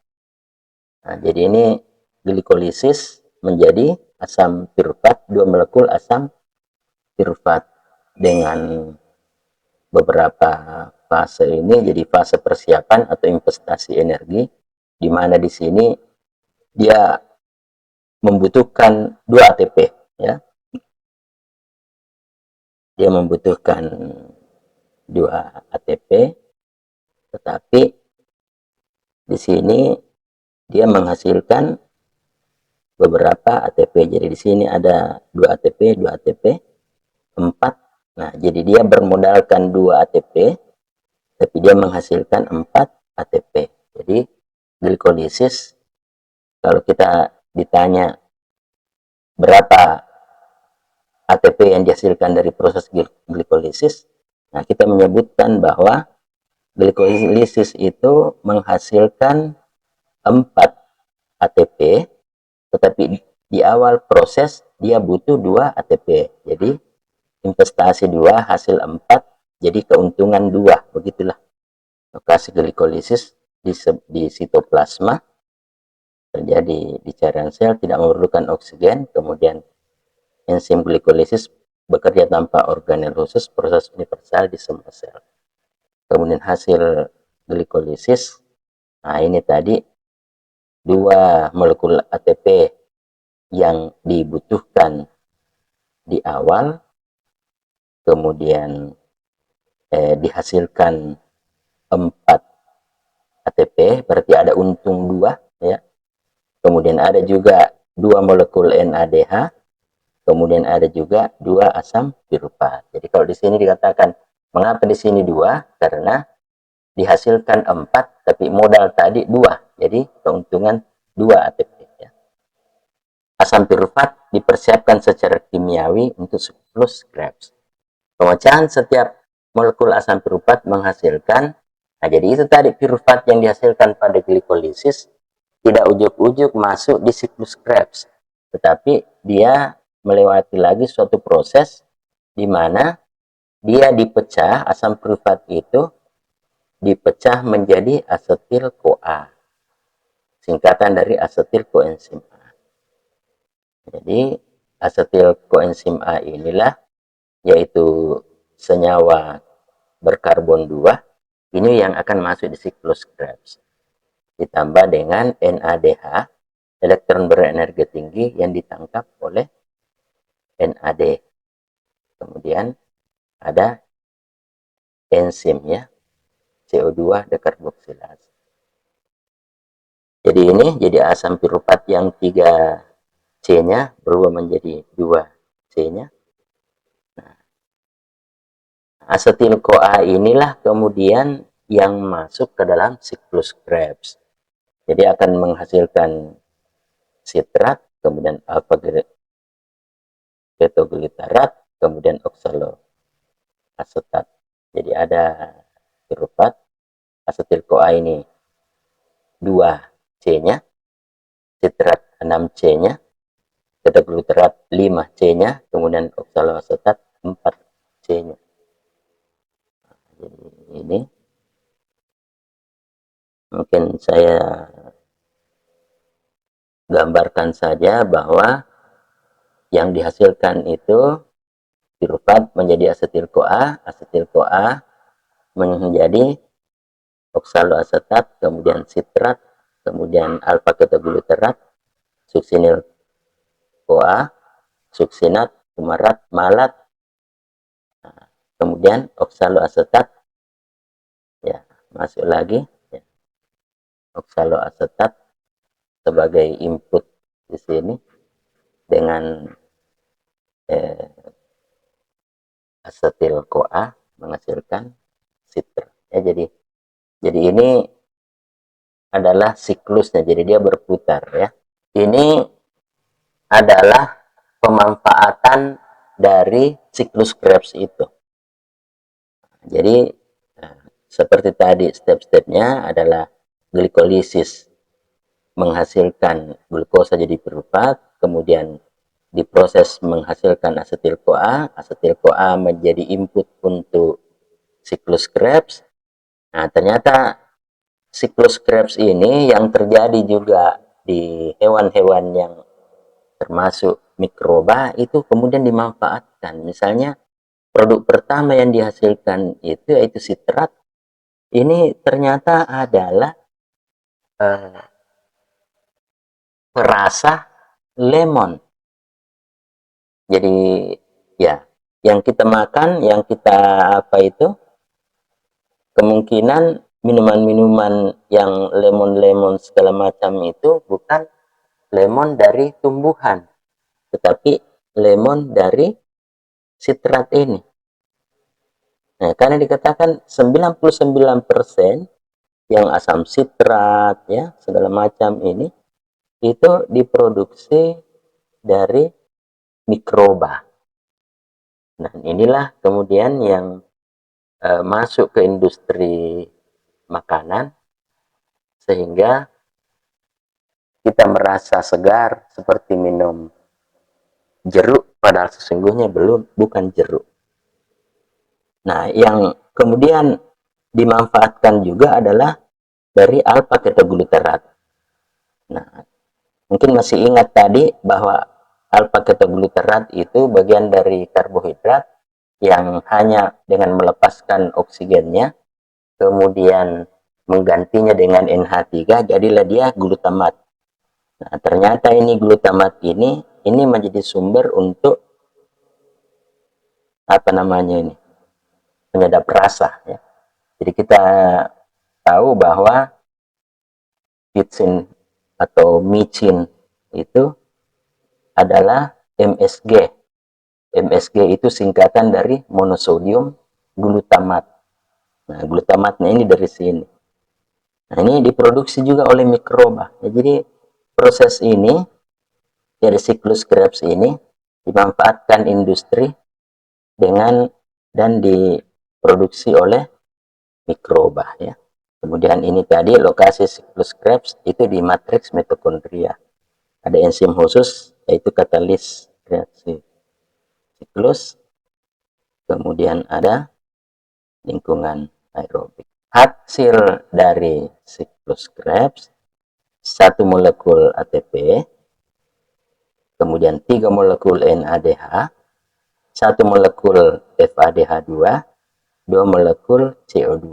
Nah, jadi ini glikolisis menjadi asam pirufat, 2 molekul asam pirufat dengan beberapa fase ini. Jadi fase persiapan atau investasi energi, di mana di sini dia membutuhkan 2 ATP ya. Dia membutuhkan 2 ATP, tetapi di sini dia menghasilkan beberapa ATP. Jadi di sini ada 2 ATP, 2 ATP, 4. Nah, jadi dia bermodalkan 2 ATP, tapi dia menghasilkan 4 ATP. Jadi glikolisis Kalau kita ditanya berapa ATP yang dihasilkan dari proses glikolisis, nah kita menyebutkan bahwa glikolisis itu menghasilkan 4 ATP, tetapi di awal proses dia butuh 2 ATP. Jadi investasi 2 hasil 4, jadi keuntungan 2. Begitulah lokasi glikolisis di sitoplasma terjadi di cairan sel, tidak memerlukan oksigen. Kemudian enzim glikolisis bekerja tanpa organel khusus, proses universal di semua sel. Kemudian hasil glikolisis, nah ini tadi 2 molekul ATP yang dibutuhkan di awal, kemudian dihasilkan 4 ATP, berarti ada untung 2 ya. Kemudian ada juga 2 molekul NADH, kemudian ada juga 2 asam pirufat. Jadi kalau di sini dikatakan mengapa di sini 2? Karena dihasilkan 4 tapi modal tadi 2. Jadi keuntungan 2 ATP ya. Asam pirufat dipersiapkan secara kimiawi untuk siklus Krebs. Pemecahan setiap molekul asam pirufat menghasilkan, nah jadi itu tadi pirufat yang dihasilkan pada glikolisis tidak ujuk-ujuk masuk di siklus Krebs, tetapi dia melewati lagi suatu proses di mana dia dipecah, asam pirufat itu dipecah menjadi asetil-CoA, singkatan dari asetil koenzim A. Jadi asetil koenzim A inilah yaitu senyawa berkarbon 2 ini yang akan masuk di siklus Krebs, ditambah dengan NADH, elektron berenergi tinggi yang ditangkap oleh NAD. Kemudian ada enzimnya CO2 dekarboksilase. Jadi ini jadi asam pirufat yang 3C-nya berubah menjadi 2C-nya. Nah, asetil-CoA inilah kemudian yang masuk ke dalam siklus Krebs. Jadi akan menghasilkan sitrat, kemudian alfa ketoglutarat, kemudian oksaloasetat. Jadi ada pirufat asetil-CoA ini 2C-nya, sitrat 6C-nya, ketoglutarat 5C-nya, kemudian oksaloasetat 4C-nya. Jadi ini mungkin saya gambarkan saja bahwa yang dihasilkan itu pirufat menjadi asetil-CoA menjadi oksaloasetat, kemudian sitrat, kemudian alfa ketoglutarat, suksinil CoA, suksinat, fumarat, malat, kemudian oksaloasetat ya masuk lagi ya, oksaloasetat sebagai input di sini dengan asetil-CoA menghasilkan sitrat ya. Jadi ini adalah siklusnya, jadi dia berputar ya. Ini adalah pemanfaatan dari siklus Krebs itu. Jadi seperti tadi step-stepnya adalah glikolisis menghasilkan glukosa jadi pirufat, kemudian diproses menghasilkan asetil-CoA menjadi input untuk siklus Krebs. Nah, ternyata siklus Krebs ini yang terjadi juga di hewan-hewan yang termasuk mikroba itu kemudian dimanfaatkan. Misalnya produk pertama yang dihasilkan itu yaitu sitrat. Ini ternyata adalah perasa lemon. Jadi ya, yang kita makan, yang kita apa itu, kemungkinan minuman-minuman yang lemon-lemon segala macam itu bukan lemon dari tumbuhan, tetapi lemon dari sitrat ini. Nah, karena dikatakan 99% yang asam sitrat ya segala macam ini itu diproduksi dari mikroba. Nah, inilah kemudian yang masuk ke industri makanan, sehingga kita merasa segar seperti minum jeruk, padahal sesungguhnya bukan jeruk. Nah, yang kemudian dimanfaatkan juga adalah dari alfa ketogluterat. Nah, mungkin masih ingat tadi bahwa alfa ketogluterat itu bagian dari karbohidrat yang hanya dengan melepaskan oksigennya, kemudian menggantinya dengan NH3, jadilah dia glutamat. Nah, ternyata ini glutamat ini menjadi sumber untuk apa namanya ini, penyedap rasa ya. Jadi kita tahu bahwa pitsin atau micin itu adalah MSG. MSG itu singkatan dari monosodium glutamat. Nah, glutamatnya ini dari sini. Nah, ini diproduksi juga oleh mikroba. Ya, jadi proses ini dari siklus Krebs ini dimanfaatkan industri dengan dan diproduksi oleh mikroba ya. Kemudian ini tadi lokasi siklus Krebs itu di matriks mitokondria. Ada enzim khusus yaitu katalis reaksi siklus. Kemudian ada lingkungan aerobik. Hasil dari siklus Krebs, satu molekul ATP, kemudian 3 molekul NADH, satu molekul FADH2, 2 molekul CO2.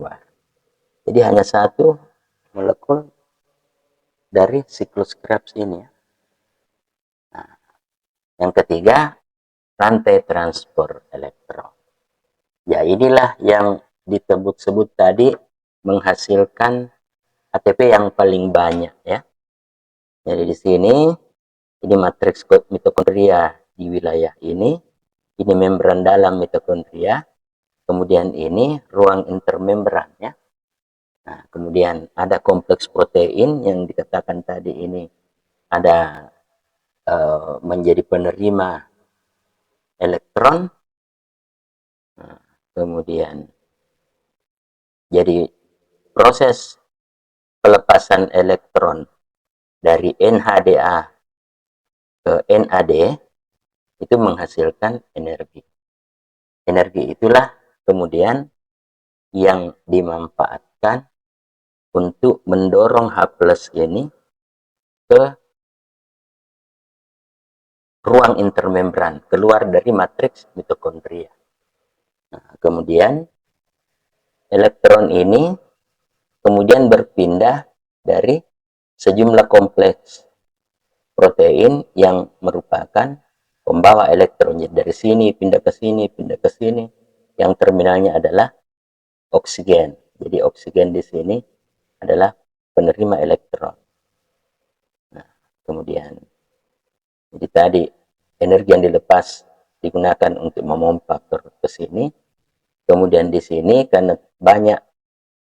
Jadi hanya satu molekul dari siklus Krebs ini. Nah, yang ketiga, rantai transport elektron. Ya, inilah yang disebut-sebut tadi menghasilkan ATP yang paling banyak ya. Jadi di sini ini matriks mitokondria di wilayah ini membran dalam mitokondria, kemudian ini ruang intermembran ya. Nah, kemudian ada kompleks protein yang dikatakan tadi ini ada menjadi penerima elektron. Nah, kemudian jadi proses pelepasan elektron dari NHDA ke NAD itu menghasilkan energi. Energi itulah kemudian yang dimanfaatkan untuk mendorong H+ ini ke ruang intermembran, keluar dari matriks mitokondria. Nah, kemudian elektron ini kemudian berpindah dari sejumlah kompleks protein yang merupakan pembawa elektron. Jadi dari sini pindah ke sini, pindah ke sini. Yang terminalnya adalah oksigen. Jadi oksigen di sini adalah penerima elektron. Nah, kemudian jadi tadi energi yang dilepas digunakan untuk memompa ke sini. Kemudian di sini karena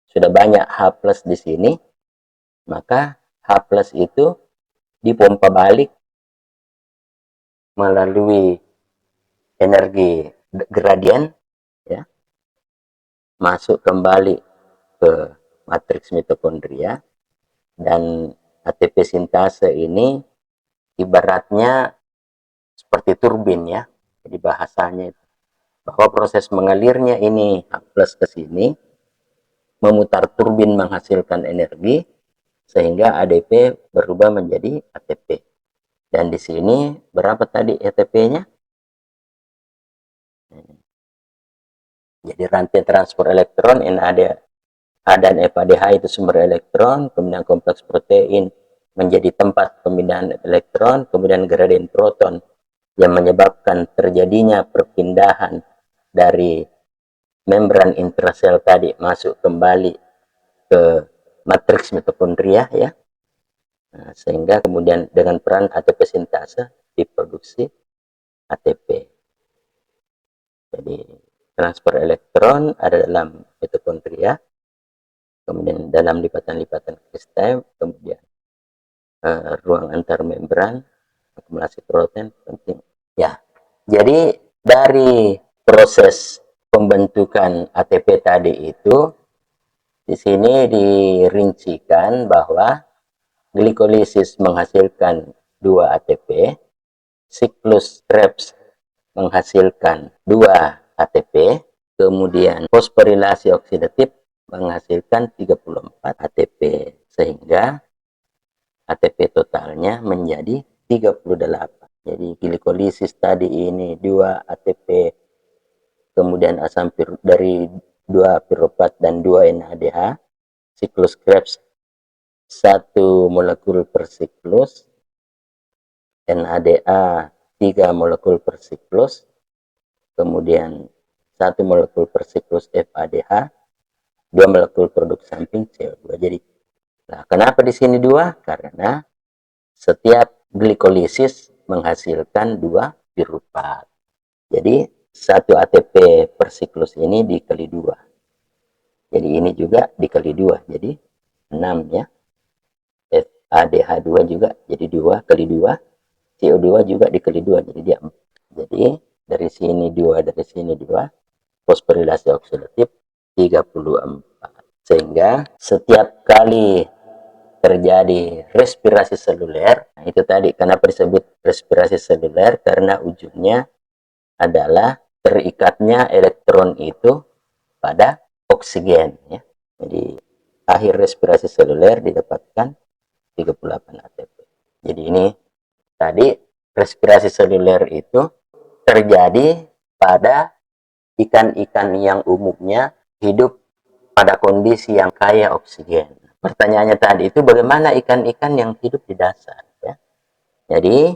sudah banyak H+ di sini, maka H+ itu dipompa balik melalui energi gradien ya, masuk kembali ke matriks mitokondria, dan ATP sintase ini ibaratnya seperti turbin ya. Jadi bahasanya itu bahwa proses mengalirnya ini H+ ke sini memutar turbin menghasilkan energi sehingga ADP berubah menjadi ATP. Dan di sini berapa tadi ATP-nya? Jadi rantai transport elektron NAD A dan FADH itu sumber elektron, kemudian kompleks protein menjadi tempat pemindahan elektron, kemudian gradien proton yang menyebabkan terjadinya perpindahan dari membran intrasel tadi masuk kembali ke matriks mitokondria ya. Nah, sehingga kemudian dengan peran ATP sintase diproduksi ATP. Jadi transfer elektron ada dalam mitokondria, kemudian dalam lipatan-lipatan kristal, kemudian ruang antar membran, akumulasi protein penting. Ya, jadi dari proses pembentukan ATP tadi itu, di sini dirincikan bahwa glikolisis menghasilkan 2 ATP, siklus Krebs menghasilkan 2 ATP, kemudian fosforilasi oksidatif menghasilkan 34 ATP, sehingga ATP totalnya menjadi 38. Jadi glikolisis tadi ini 2 ATP, kemudian asam dari 2 piruvat dan 2 NADH, siklus Krebs 1 molekul per siklus, NADA 3 molekul per siklus, kemudian 1 molekul per siklus FADH, 2 molekul produk samping CO2. Jadi, nah, kenapa di sini 2? Karena setiap glikolisis menghasilkan 2 piruvat. Jadi 1 ATP per siklus ini dikali 2. Jadi ini juga dikali 2. Jadi 6 ya. FADH2 juga jadi 2 kali 2. CO2 juga dikali 2. Jadi dia 4. Jadi dari sini 2, dari sini 2. Fosforilasi oksidatif 34. Sehingga setiap kali terjadi respirasi seluler, nah itu tadi kenapa disebut respirasi seluler, karena ujungnya adalah terikatnya elektron itu pada oksigen ya. Jadi akhir respirasi seluler didapatkan 38 ATP. Jadi ini tadi respirasi seluler itu terjadi pada ikan-ikan yang umumnya hidup pada kondisi yang kaya oksigen. Pertanyaannya tadi itu bagaimana ikan-ikan yang hidup di dasar ya. Jadi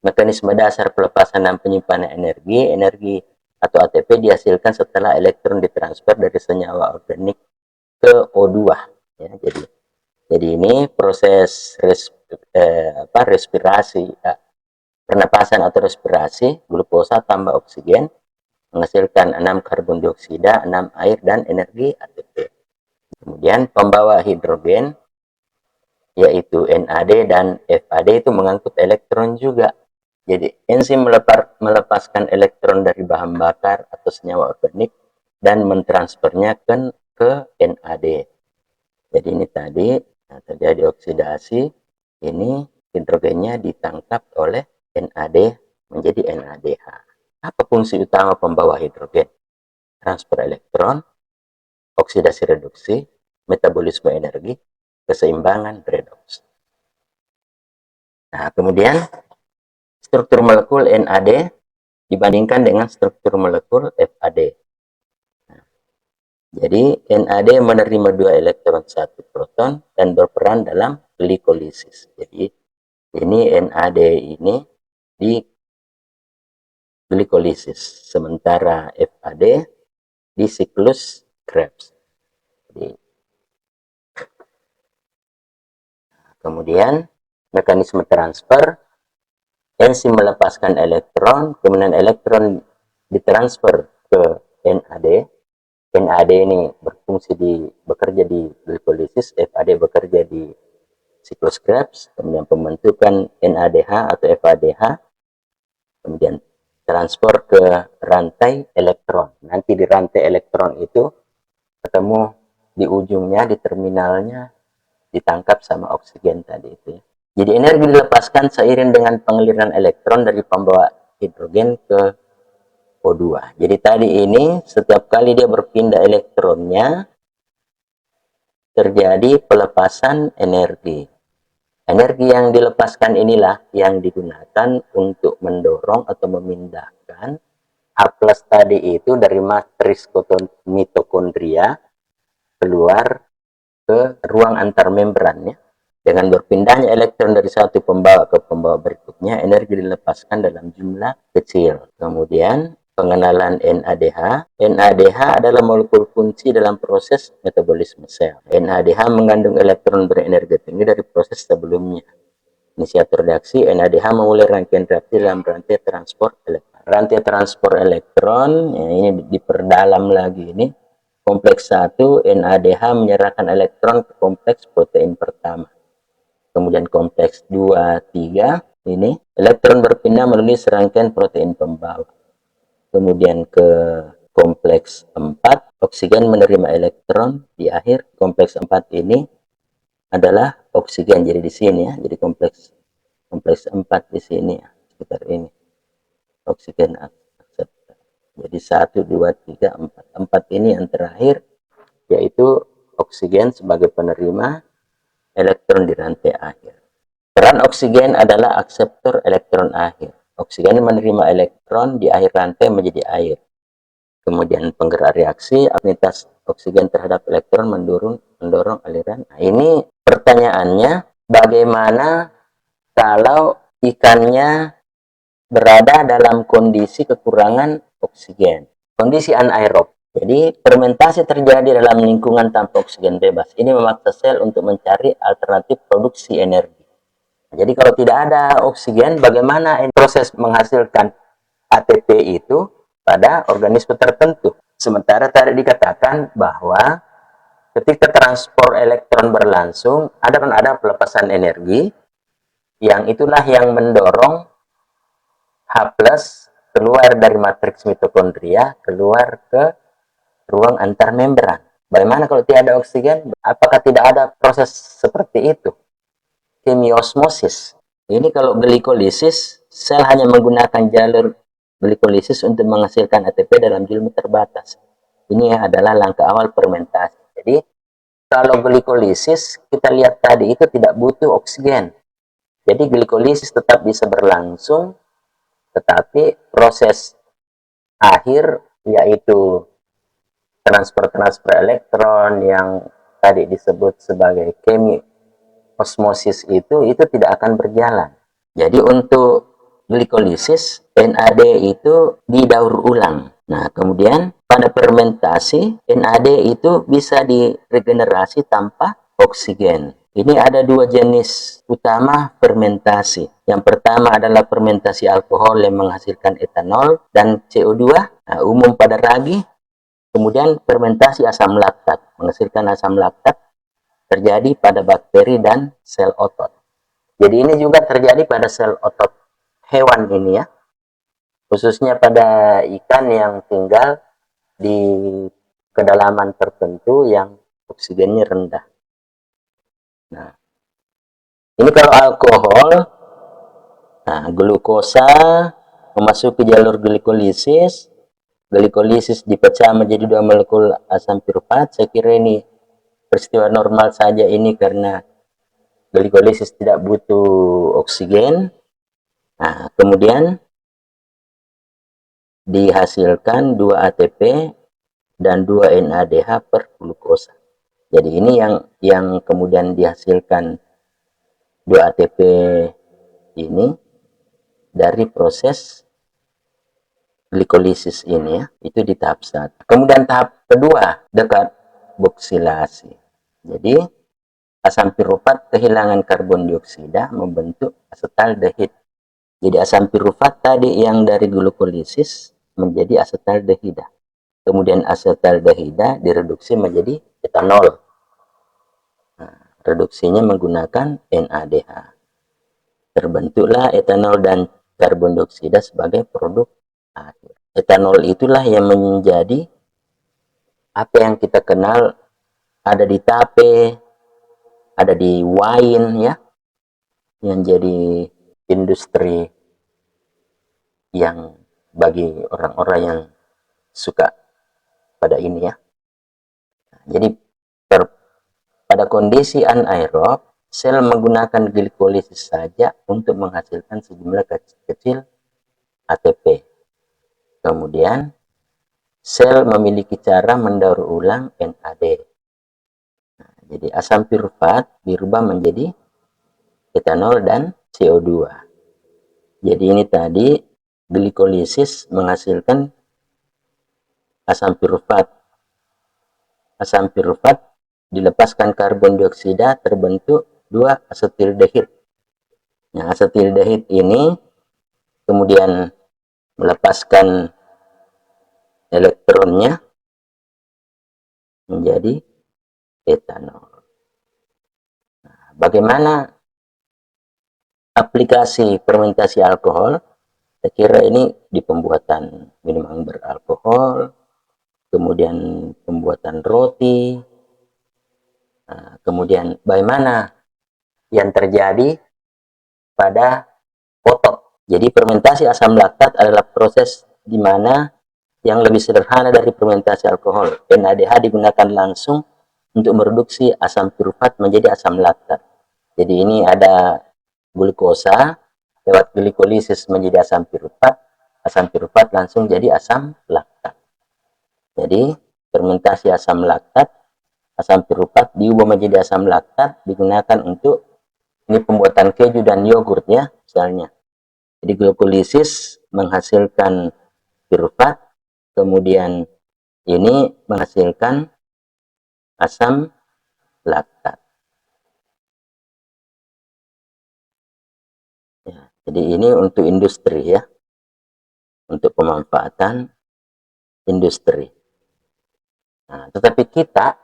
mekanisme dasar pelepasan dan penyimpanan energi atau ATP dihasilkan setelah elektron ditransfer dari senyawa organik ke O2 ya. Jadi ini proses respirasi pernapasan atau respirasi, glukosa tambah oksigen menghasilkan 6 karbon dioksida, 6 air dan energi ATP. Kemudian pembawa hidrogen yaitu NAD dan FAD itu mengangkut elektron juga. Jadi enzim melepaskan elektron dari bahan bakar atau senyawa organik dan mentransfernya ke NAD. Jadi ini tadi terjadi oksidasi, ini hidrogennya ditangkap oleh NAD menjadi NADH. Apa fungsi utama pembawa hidrogen? Transfer elektron, oksidasi reduksi, metabolisme energi, keseimbangan redoks. Nah, kemudian struktur molekul NAD dibandingkan dengan struktur molekul FAD. Nah, jadi NAD menerima 2 elektron 1 proton dan berperan dalam glikolisis. Jadi ini NAD ini di glikolisis, sementara FAD di siklus Krebs. Jadi, kemudian mekanisme transfer, enzim melepaskan elektron, kemudian elektron ditransfer ke NAD. NAD ini bekerja di glikolisis, FAD bekerja di siklus Krebs, kemudian pembentukan NADH atau FADH, kemudian transfer ke rantai elektron. Nanti di rantai elektron itu ketemu di ujungnya, di terminalnya, ditangkap sama oksigen tadi itu ya. Jadi energi dilepaskan seiring dengan pengaliran elektron dari pembawa hidrogen ke O2. Jadi tadi ini setiap kali dia berpindah elektronnya terjadi pelepasan energi. Energi yang dilepaskan inilah yang digunakan untuk mendorong atau memindahkan A+ tadi itu dari matriks mitokondria keluar ke ruang antar membran ya. Dengan berpindahnya elektron dari satu pembawa ke pembawa berikutnya, energi dilepaskan dalam jumlah kecil. Kemudian pengenalan NADH. NADH adalah molekul kunci dalam proses metabolisme sel. NADH mengandung elektron berenergi tinggi dari proses sebelumnya. Inisiator reaksi, NADH memulai rangkaian reaksi dalam rantai transport elektron. Rantai transport elektron, ya ini diperdalam lagi ini. Kompleks 1, NADH menyerahkan elektron ke kompleks protein pertama. kemudian kompleks 2, 3, ini elektron berpindah melalui serangkaian protein pembawa. Kemudian ke kompleks 4, oksigen menerima elektron di akhir. Kompleks 4 ini adalah oksigen, jadi di sini ya, jadi kompleks 4 di sini ya, sekitar ini oksigen akseptor. Jadi 1, 2, 3, 4. 4 ini yang terakhir, yaitu oksigen sebagai penerima elektron di rantai akhir. Peran oksigen adalah akseptor elektron akhir. Oksigen menerima elektron di akhir rantai menjadi air. Kemudian penggerak reaksi, afinitas oksigen terhadap elektron mendorong aliran. Nah, ini pertanyaannya, bagaimana kalau ikannya berada dalam kondisi kekurangan oksigen, kondisi anaerob. Jadi fermentasi terjadi dalam lingkungan tanpa oksigen bebas. Ini memaksa sel untuk mencari alternatif produksi energi. Jadi kalau tidak ada oksigen, bagaimana proses menghasilkan ATP itu pada organisme tertentu? Sementara tadi dikatakan bahwa ketika transport elektron berlangsung, ada pelepasan energi, yang itulah yang mendorong H+ keluar dari matriks mitokondria, keluar ke ruang antar membran. Bagaimana kalau tidak ada oksigen? Apakah tidak ada proses seperti itu? Kemiosmosis. Ini kalau glikolisis, sel hanya menggunakan jalur glikolisis untuk menghasilkan ATP dalam jumlah terbatas. Ini adalah langkah awal fermentasi. Jadi, kalau glikolisis, kita lihat tadi itu tidak butuh oksigen. Jadi, glikolisis tetap bisa berlangsung, tetapi proses akhir, yaitu transfer elektron yang tadi disebut sebagai osmosis itu tidak akan berjalan. Jadi untuk glikolisis, NAD itu didaur ulang. Nah, kemudian pada fermentasi, NAD itu bisa diregenerasi tanpa oksigen. Ini ada dua jenis utama fermentasi. Yang pertama adalah fermentasi alkohol yang menghasilkan etanol dan CO2, nah, umum pada ragi. Kemudian fermentasi asam laktat, menghasilkan asam laktat, terjadi pada bakteri dan sel otot. Jadi ini juga terjadi pada sel otot hewan ini ya, khususnya pada ikan yang tinggal di kedalaman tertentu yang oksigennya rendah. Nah, ini kalau alkohol, nah, glukosa memasuki jalur glikolisis, glikolisis dipecah menjadi 2 molekul asam pirufat. Saya kira ini peristiwa normal saja ini karena glikolisis tidak butuh oksigen. Nah, kemudian dihasilkan 2 ATP dan 2 NADH per glukosa. Jadi ini yang kemudian dihasilkan 2 ATP ini dari proses glikolisis ini ya, itu di tahap 1. Kemudian tahap kedua, dekarboksilasi. Jadi asam pirufat kehilangan karbon dioksida membentuk asetaldehid. Jadi asam pirufat tadi yang dari glikolisis menjadi asetaldehida. Kemudian asetaldehida direduksi menjadi etanol. Nah, reduksinya menggunakan NADH. Terbentuklah etanol dan karbon dioksida sebagai produk akhir. Etanol itulah yang menjadi apa yang kita kenal ada di tape, ada di wine ya, yang jadi industri yang bagi orang-orang yang suka pada ini ya. Jadi pada kondisi anaerob, sel menggunakan glikolisis saja untuk menghasilkan sejumlah kecil ATP. Kemudian sel memiliki cara mendaur ulang NAD. Nah, jadi asam pirufat dirubah menjadi etanol dan CO2. Jadi ini tadi glikolisis menghasilkan asam pirufat. Asam pirufat dilepaskan karbon dioksida, terbentuk 2 asetildehid. Nah, asetildehid ini kemudian melepaskan elektronnya menjadi etanol. Nah, bagaimana aplikasi fermentasi alkohol, saya kira ini di pembuatan minuman beralkohol, kemudian pembuatan roti, kemudian bagaimana yang terjadi pada otot. Jadi fermentasi asam laktat adalah proses di mana yang lebih sederhana dari fermentasi alkohol. NADH digunakan langsung untuk mereduksi asam pirufat menjadi asam laktat. Jadi ini ada glukosa lewat glikolisis menjadi asam pirufat langsung jadi asam laktat. Jadi fermentasi asam laktat, asam pirufat diubah menjadi asam laktat digunakan untuk ini pembuatan keju dan yogurt ya misalnya. Jadi glikolisis menghasilkan pirufat, kemudian ini menghasilkan asam laktat. Ya, jadi ini untuk industri ya, untuk pemanfaatan industri. Nah, tetapi kita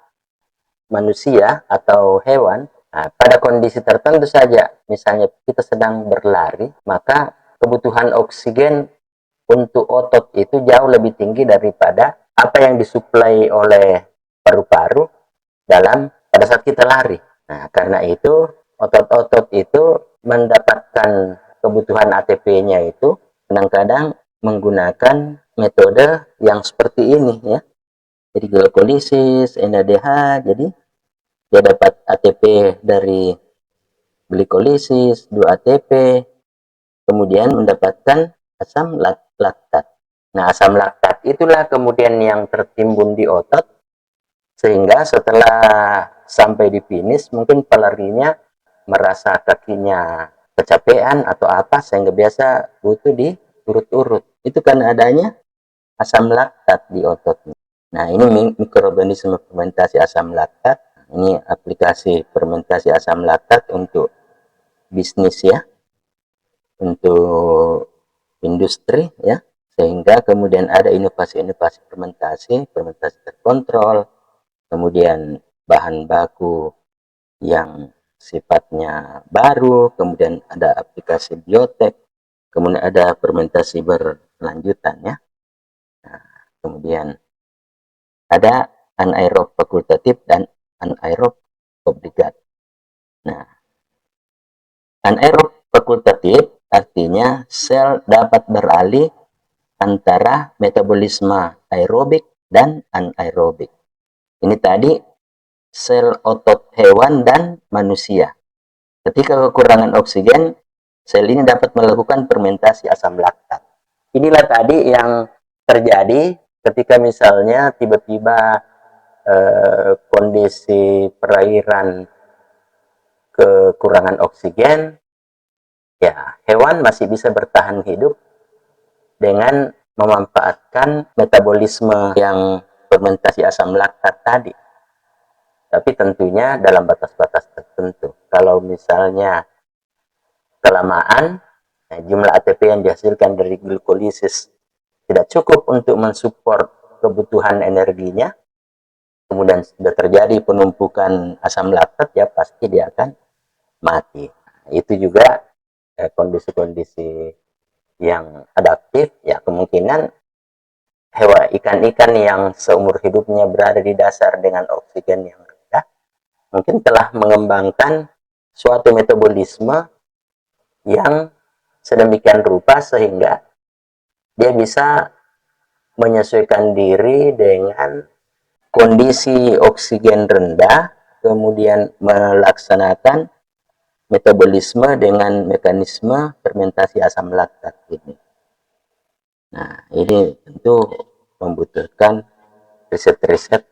manusia atau hewan, pada kondisi tertentu saja, misalnya kita sedang berlari, maka kebutuhan oksigen untuk otot itu jauh lebih tinggi daripada apa yang disuplai oleh paru-paru pada saat kita lari. Nah, karena itu otot-otot itu mendapatkan kebutuhan ATP-nya itu kadang-kadang menggunakan metode yang seperti ini ya. Jadi glikolisis, NADH, jadi dia dapat ATP dari glikolisis, 2 ATP, kemudian mendapatkan asam laktat. Nah, asam laktat itulah kemudian yang tertimbun di otot, sehingga setelah sampai di finish, mungkin pelarinya merasa kakinya kecapean atau apa, sehingga biasa butuh diurut-urut. Itu karena adanya asam laktat di ototnya. Nah, ini mikroorganisme fermentasi asam laktat. Ini aplikasi fermentasi asam laktat untuk bisnis ya, untuk industri ya, sehingga kemudian ada inovasi-inovasi fermentasi terkontrol, kemudian bahan baku yang sifatnya baru, kemudian ada aplikasi biotek, kemudian ada fermentasi berlanjutan ya. Nah, kemudian ada anaerob fakultatif dan anaerob obligat. Nah, anaerob fakultatif artinya sel dapat beralih antara metabolisme aerobik dan anaerobik. Ini tadi sel otot hewan dan manusia. Ketika kekurangan oksigen, sel ini dapat melakukan fermentasi asam laktat. Inilah tadi yang terjadi ketika misalnya tiba-tiba kondisi perairan kekurangan oksigen, ya hewan masih bisa bertahan hidup dengan memanfaatkan metabolisme yang fermentasi asam laktat tadi. Tapi tentunya dalam batas-batas tertentu. Kalau misalnya kelamaan, jumlah ATP yang dihasilkan dari glikolisis tidak cukup untuk mensupport kebutuhan energinya, kemudian sudah terjadi penumpukan asam laktat, ya pasti dia akan mati. Itu juga kondisi-kondisi yang adaptif, ya kemungkinan hewan ikan-ikan yang seumur hidupnya berada di dasar dengan oksigen yang rendah, mungkin telah mengembangkan suatu metabolisme yang sedemikian rupa sehingga dia bisa menyesuaikan diri dengan kondisi oksigen rendah, kemudian melaksanakan metabolisme dengan mekanisme fermentasi asam laktat ini. Nah, ini tentu membutuhkan riset-riset,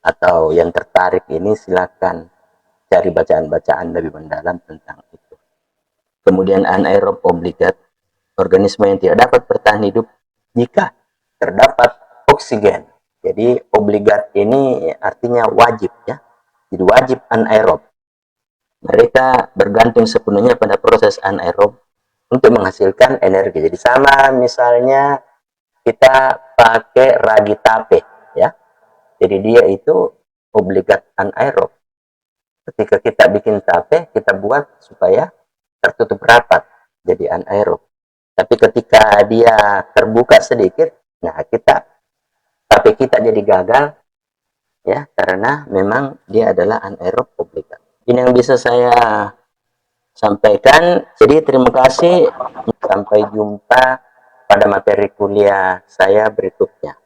atau yang tertarik ini silakan cari bacaan-bacaan lebih mendalam tentang itu. Kemudian anaerob obligat, organisme yang tidak dapat bertahan hidup jika terdapat oksigen. Jadi obligat ini artinya wajib ya. Jadi wajib anaerob. Mereka bergantung sepenuhnya pada proses anaerob untuk menghasilkan energi. Jadi sama misalnya kita pakai ragi tape ya. Jadi dia itu obligat anaerob. Ketika kita bikin tape, kita buat supaya tertutup rapat, jadi anaerob. Tapi ketika dia terbuka sedikit, nah tapi kita jadi gagal, ya, karena memang dia adalah anaerob obligat. Ini yang bisa saya sampaikan. Jadi terima kasih. Sampai jumpa pada materi kuliah saya berikutnya.